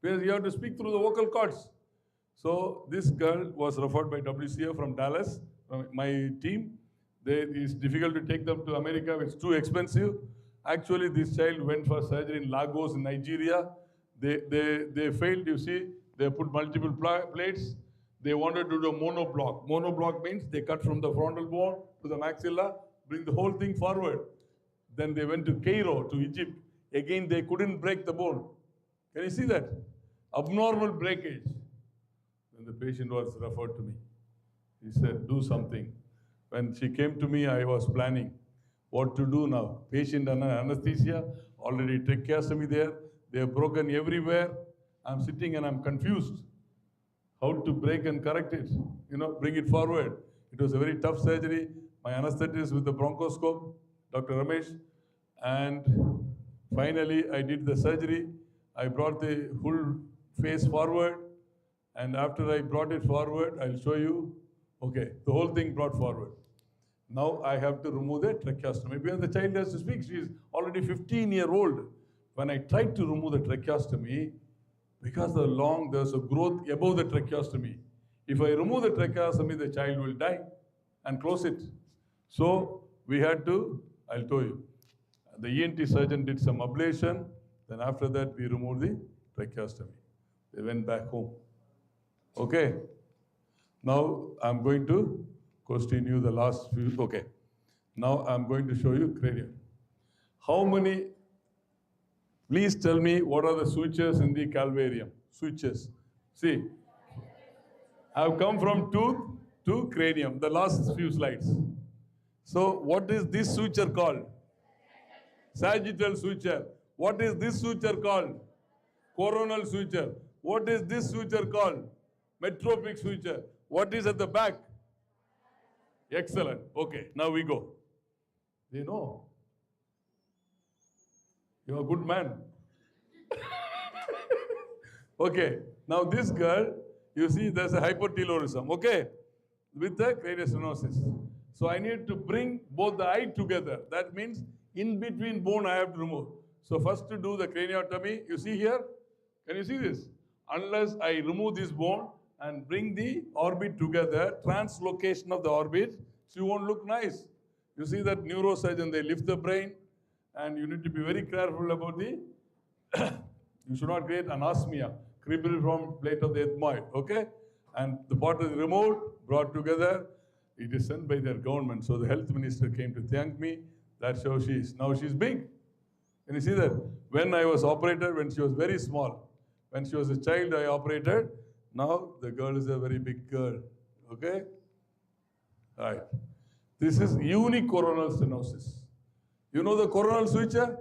Because you have to speak through the vocal cords. So this girl was referred by WCA from Dallas, from my team. It's difficult to take them to America, it's too expensive. Actually, this child went for surgery in Lagos, in Nigeria. They failed, you see. They put multiple plates. They wanted to do a monoblock. Monoblock means they cut from the frontal bone to the maxilla, bring the whole thing forward. Then they went to Cairo, to Egypt. Again, they couldn't break the bone. Can you see that? Abnormal breakage. Then the patient was referred to me. He said, do something. When she came to me, I was planning what to do now. Patient under anesthesia, already tracheostomy there. They are broken everywhere. I'm sitting and I'm confused. How to break and correct it, bring it forward. It was a very tough surgery. My anesthetist with the bronchoscope, Dr. Ramesh. And finally, I did the surgery. I brought the full face forward. And after I brought it forward, I'll show you. Okay, the whole thing brought forward. Now I have to remove the tracheostomy. Because the child has to speak. She is already 15-year-old. When I tried to remove the tracheostomy, because there's a growth above the tracheostomy. If I remove the tracheostomy, the child will die and close it. So we had to, I'll tell you, the ENT surgeon did some ablation. Then after that, we removed the tracheostomy. They went back home. Okay. Now I'm going to question you the last few. Okay. Now I'm going to show you cranium. How many? Please tell me what are the sutures in the calvarium? Sutures. See, I've come from tooth to cranium, the last few slides. So what is this suture called? Sagittal suture. What is this suture called? Coronal suture. What is this suture called? Metropic suture. What is at the back? Excellent. Okay, now we go. You know. You're a good man. Okay, now this girl, you see there's a hypotelorism, okay, with the craniostenosis. So I need to bring both the eye together. That means in between bone I have to remove. So first to do the craniotomy, you see here, can you see this? Unless I remove this bone and bring the orbit together, translocation of the orbit, so you won't look nice. You see that neurosurgeon, they lift the brain, and you need to be very careful about the, you should not create anosmia, cribriform plate of the ethmoid, okay? And the part is removed, brought together. It is sent by their government. So the health minister came to thank me. That's how she is. Now she's big. Can you see that? When I was operated, when she was very small, when she was a child, I operated. Now the girl is a very big girl, okay? All right. This is unicoronal stenosis. You know the coronal suture?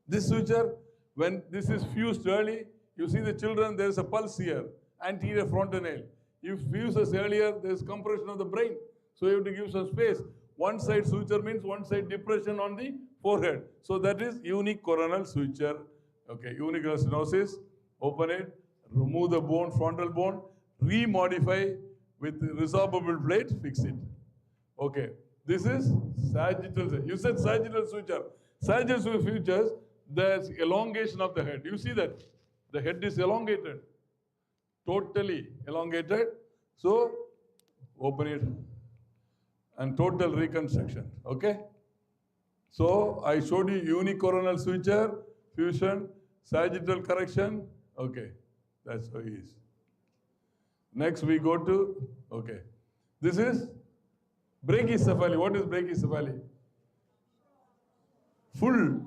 This suture, when this is fused early, you see the children, there's a pulse here, anterior fontanelle. If fuses earlier, there's compression of the brain. So you have to give some space. One side suture means one side depression on the forehead. So that is unicoronal suture. Okay, unicoronal stenosis, open it, remove the bone, frontal bone, remodify with resorbable plate, fix it. Okay. This is sagittal. You said sagittal suture. Sagittal sutures, there's elongation of the head. You see that? The head is elongated. Totally elongated. So, open it. And total reconstruction. Okay? So, I showed you unicoronal suture, fusion, sagittal correction. Okay. That's how it is. Next we go to, okay. This is brachycephaly. What is brachycephaly? Full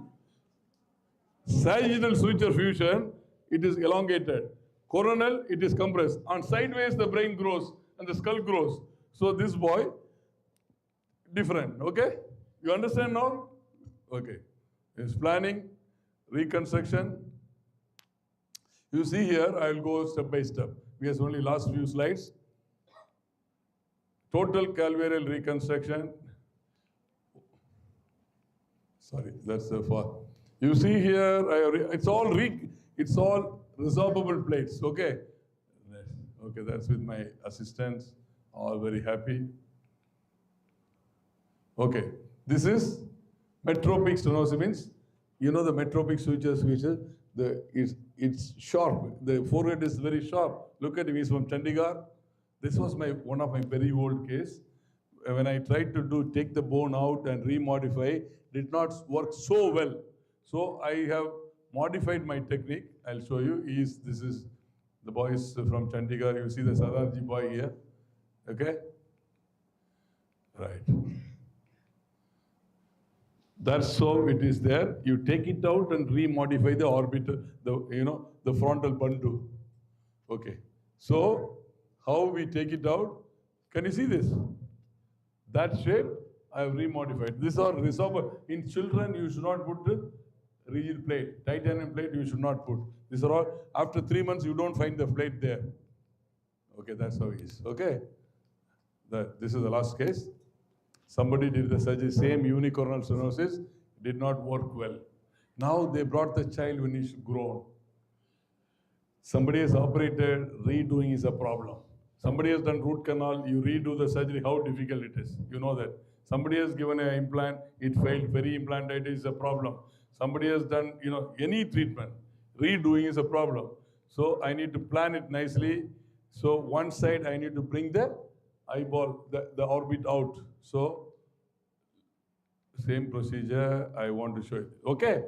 sagittal suture fusion, it is elongated. Coronal, it is compressed. On sideways, the brain grows and the skull grows. So this boy, different, okay? You understand now? Okay. It's planning, reconstruction. You see here, I will go step by step. Because only last few slides. Total Calvarial reconstruction. Sorry, that's the far. You see here, it's all resorbable plates, okay? Okay, that's with my assistants, all very happy. Okay, this is metropic stenosis means, you know the metropic sutures, it's sharp. The forehead is very sharp. Look at him, he's from Chandigarh. This was one of my very old case. When I tried to take the bone out and remodify, did not work so well. So I have modified my technique. I'll show you. This is the boy is from Chandigarh. You see the Sadarji boy here. Okay? Right. That's so it is there. You take it out and remodify the orbital, the frontal bandu. Okay. So how we take it out? Can you see this? That shape I have remodified. These are resorber. In children, you should not put the rigid plate. Titanium plate you should not put. These are all, after 3 months, you don't find the plate there. Okay, that's how it is. Okay? This is the last case. Somebody did the surgery, same unicornal stenosis, did not work well. Now they brought the child when he's grown. Somebody has operated, redoing is a problem. Somebody has done root canal, you redo the surgery, how difficult it is. You know that. Somebody has given an implant, it failed, peri-implantitis is a problem. Somebody has done, any treatment, redoing is a problem. So I need to plan it nicely. So one side I need to bring the eyeball, the orbit out. So same procedure I want to show you. Okay.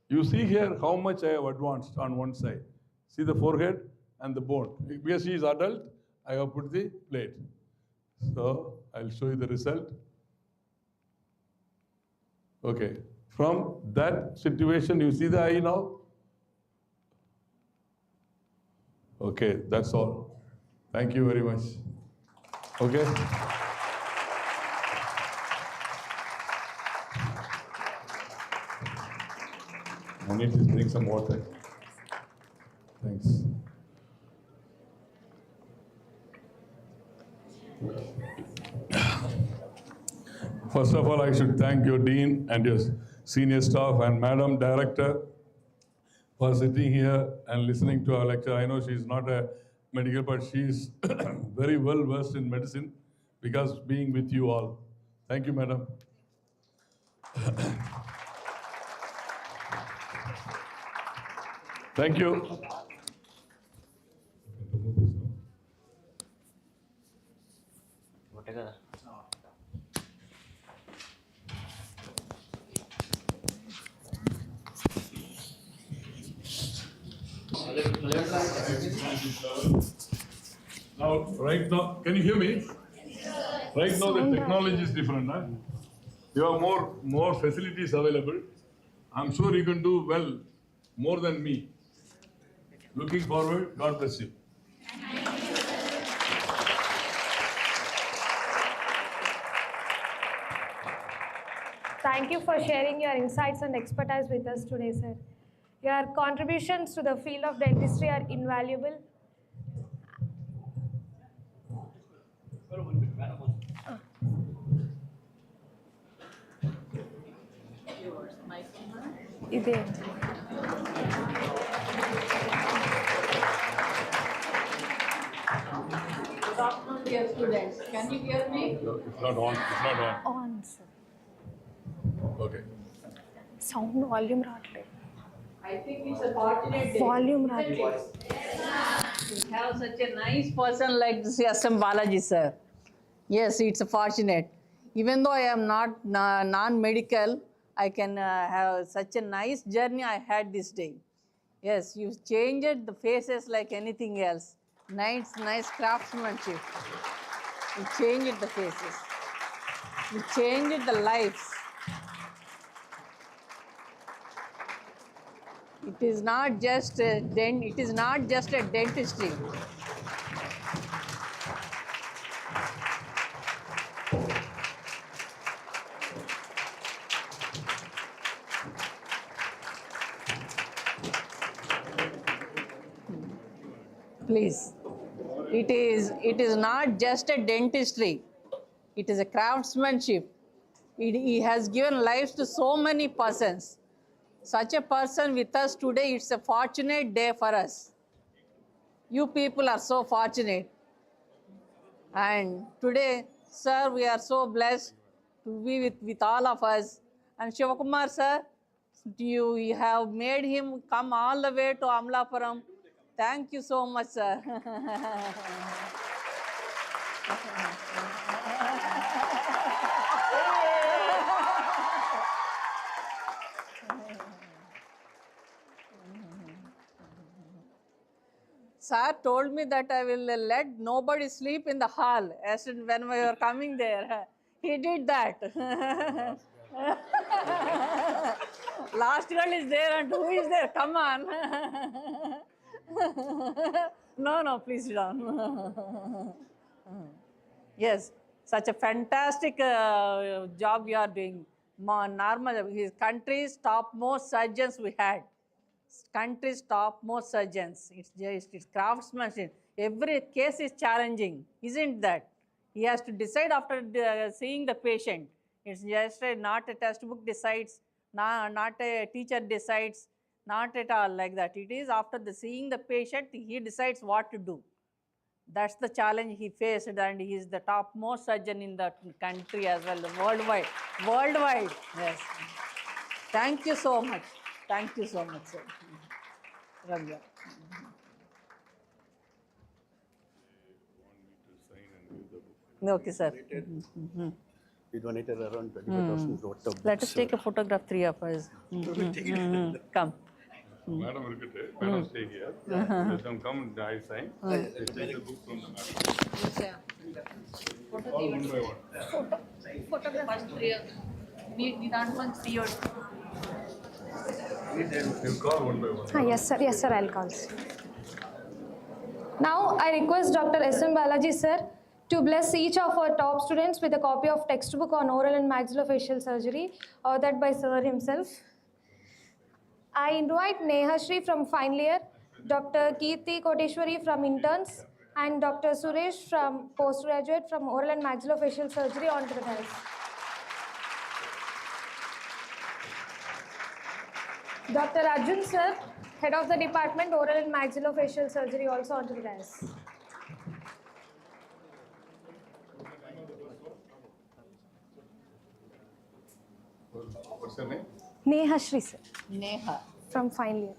You see here how much I have advanced on one side. See the forehead and the bone. Because he is adult, I have put the plate. So I'll show you the result. Okay. From that situation, you see the eye now? Okay, that's all. Thank you very much. Okay. I need to drink some water. Thanks. First of all, I should thank your dean and your senior staff and Madam Director for sitting here and listening to our lecture. I know she's not a medical, but she's very well versed in medicine because being with you all. Thank you, Madam. Thank you. Now, right now, can you hear me? Right now, the technology is different. Huh? You have more facilities available. I'm sure you can do well, more than me. Looking forward, God bless you. Thank you for sharing your insights and expertise with us today, sir. Your contributions to the field of dentistry are invaluable. Ide. Good afternoon, dear students. Can you hear me? No, it's not on. It's not on. On, sir. Okay. Sound volume raatలేదు. I think it's a fortunate day. Volume isn't raatలేదు. it? To have such a nice person like S.M.Balaji, sir. Yes, it's fortunate. Even though I am not non-medical, I can have such a nice journey I had this day. Yes, you changed the faces like anything else. Nice craftsmanship. You changed the faces. You changed the lives. It is not just a it is not just a dentistry. Please. It is not just a dentistry. It is a craftsmanship. He has given lives to so many persons. Such a person with us today, it's a fortunate day for us. You people are so fortunate. And today, sir, we are so blessed to be with all of us. And Shivakumar, sir, you have made him come all the way to Amalapuram. Thank you so much, sir. Sir told me that I will let nobody sleep in the hall as when we were coming there. He did that. Last girl is there and who is there? Come on. No, please sit down. Yes, such a fantastic job you are doing. Normal, his country's topmost surgeons we had. Country's topmost surgeons. It's craftsmanship. Every case is challenging, isn't that? He has to decide after seeing the patient. It's just not a textbook decides, not a teacher decides, not at all like that. It is after seeing the patient, he decides what to do. That's the challenge he faced, and he is the topmost surgeon in the country as well, worldwide. Worldwide, yes. Thank you so much. Thank you so much, sir. Ramya. Okay, sir. We donated around 25,000 worth of Let us take a photograph, three of us. Come. Madam, madam, stay here. Let them come and I sign. They take the book from the madam. All one by one. Photograph first, three of us. We don't want to see your. You call one by one. Yes, sir, I'll call. Now, I request Dr. S.M. Balaji, sir, to bless each of our top students with a copy of textbook on oral and maxillofacial surgery, authored by sir himself. I invite Neha Shri from final year, Dr. Kirti Koteshwari from interns, and Dr. Suresh from postgraduate from oral and maxillofacial surgery onto the dais. Dr. Arjun sir, head of the department oral and maxillofacial surgery, also onto the dais. What's your name? Neha Shri sir, Neha. from final year.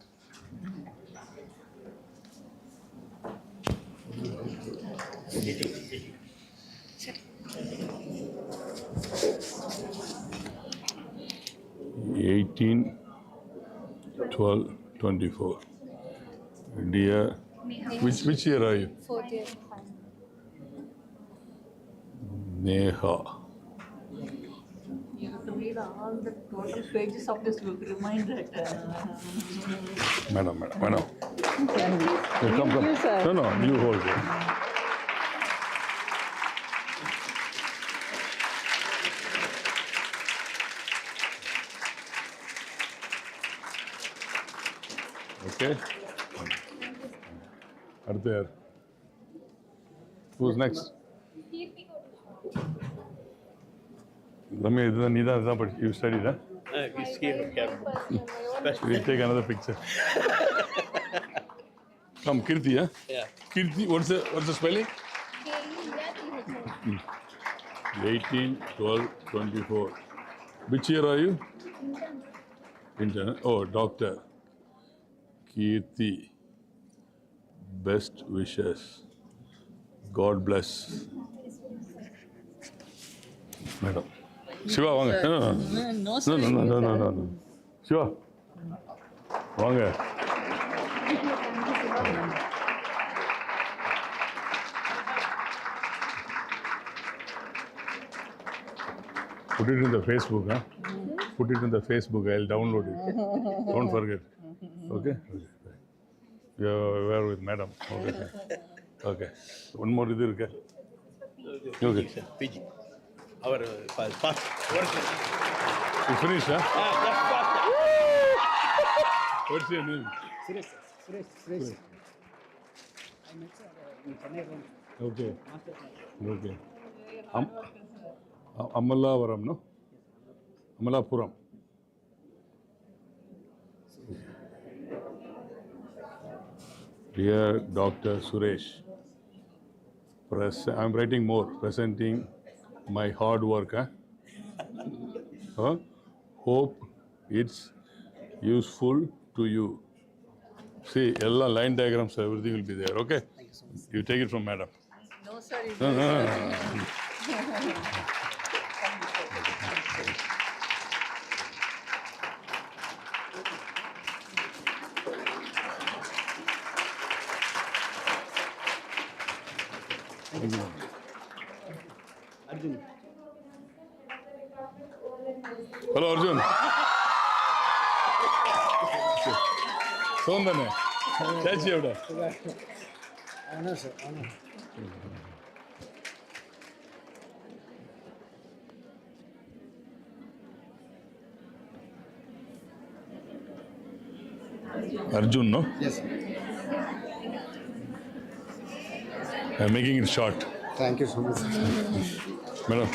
(18, 12, 24). Dear, which year are you? 4th year. Neha. You have to read all the total pages of this book. Remind that. Madam. Thank Come. you, sir. No, you hold it. Okay. Are there? Who's next? Ramya, you studied, huh? It's here. We'll take another picture. Come, Kirti, huh? Yeah. Kirti, what's the spelling? 18, 12, 24. Which year are you? Intern. Oh, doctor. Kirti. Best wishes. God bless. Madam. Shiva, vaanga. No. Shiva. Vaanga. Put it in the Facebook, huh? Put it in the Facebook. I'll download it. Don't forget. Okay? You were with madam. Okay. Okay. One more is there. Okay. PG. Our past work. You finished, huh? What's your name? Suresh. I met sir in Chennai once. Okay. Master class. Okay. Amalapuram, no? Amalapuram. Dear Dr. Suresh, I'm writing more, presenting my hard work. Hope it's useful to you. See, all line diagrams, everything will be there, okay? Thank you so much. You take it from madam. No, sir. Arjun. Hello, Arjun. Sondane. Catch you out. Honor, sir. Honor. Arjun, no? Yes. I'm making it short. Thank you so much. Madam.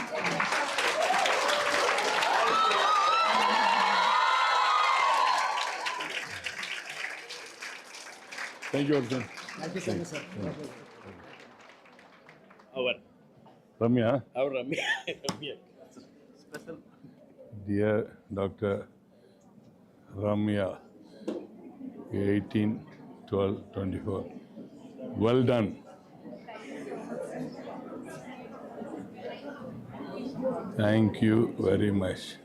Thank you, Arjun. Thank you so much, sir. Our Ramya, Ramya. Special. dear Dr. Ramya, 18, 12, 24. Well done. Thank you very much.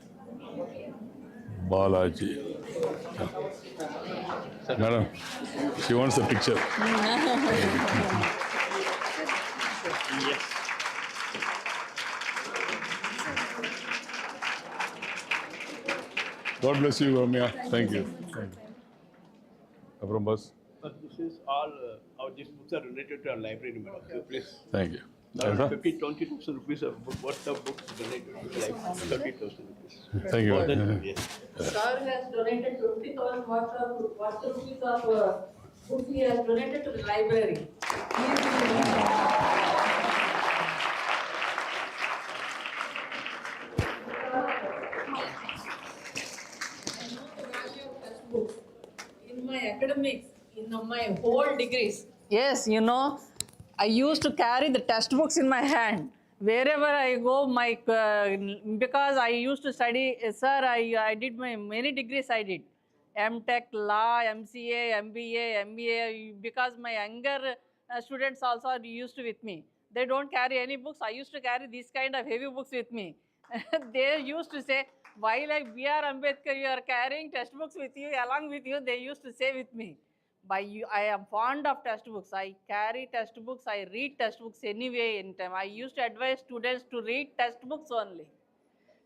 Balaji. Madam, she wants a picture. Yes. God bless you, Ramya. Thank you. Thank you. From bus. But this is all, these books are related to our library, madam. So please. Thank you. 20,000 rupees of worth of books related to life. 30,000 rupees. Thank More you. than, yes. Sir has donated 20,000 worth of rupees of books he has donated to the library. In my academics, in my whole degrees. Yes, I used to carry the textbooks in my hand. Wherever I go, because I used to study, sir, I did my many degrees I did. M.Tech, Law, MCA, MBA, MBA, because my younger students also are used to with me. They don't carry any books. I used to carry these kind of heavy books with me. They used to say, why like B.R. Ambedkar, you are carrying textbooks with you, along with you, they used to say with me. I am fond of textbooks. I carry textbooks. I read textbooks anyway, anytime. I used to advise students to read textbooks only.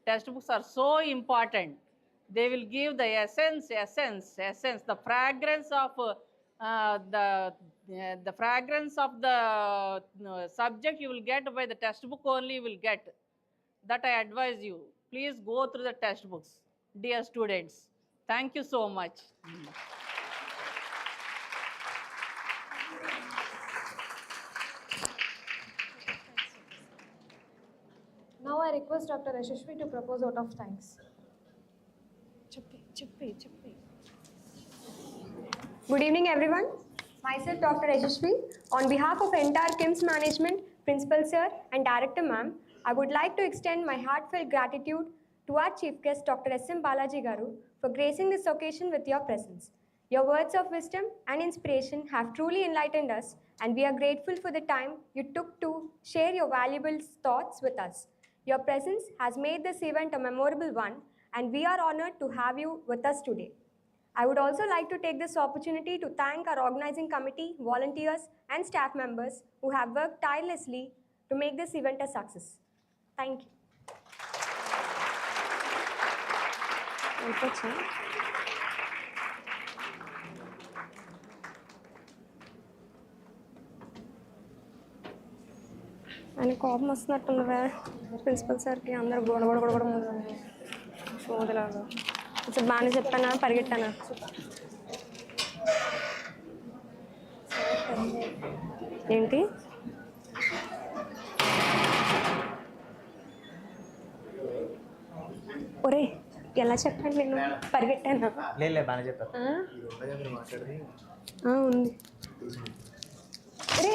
Textbooks are so important. They will give the essence, the fragrance of the fragrance of the subject you will get by the textbook only you will get. That I advise you. Please go through the textbooks, dear students. Thank you so much. Now I request Dr. Yashashvi to propose vote of thanks. Good evening, everyone. Myself, Dr. Yashashvi. On behalf of entire KIMS management, Principal Sir and Director Ma'am, I would like to extend my heartfelt gratitude to our Chief Guest, Dr. S.M.BALAJI Garu, for gracing this occasion with your presence. Your words of wisdom and inspiration have truly enlightened us, and we are grateful for the time you took to share your valuable thoughts with us. Your presence has made this event a memorable one, and we are honored to have you with us today. I would also like to take this opportunity to thank our organizing committee, volunteers, and staff members who have worked tirelessly to make this event a success. Thank you. ఆయన కోపం వస్తున్నట్టున్నవే principal సార్కి అందరు గొడవ సోదలాగా అసలు బాగానే చెప్పానా పరిగెట్టానా ఏంటి ఒరే ఎలా చెప్పాను నేను పరిగెట్టానా లేదు బాగానే చెప్పారు ఉంది అరే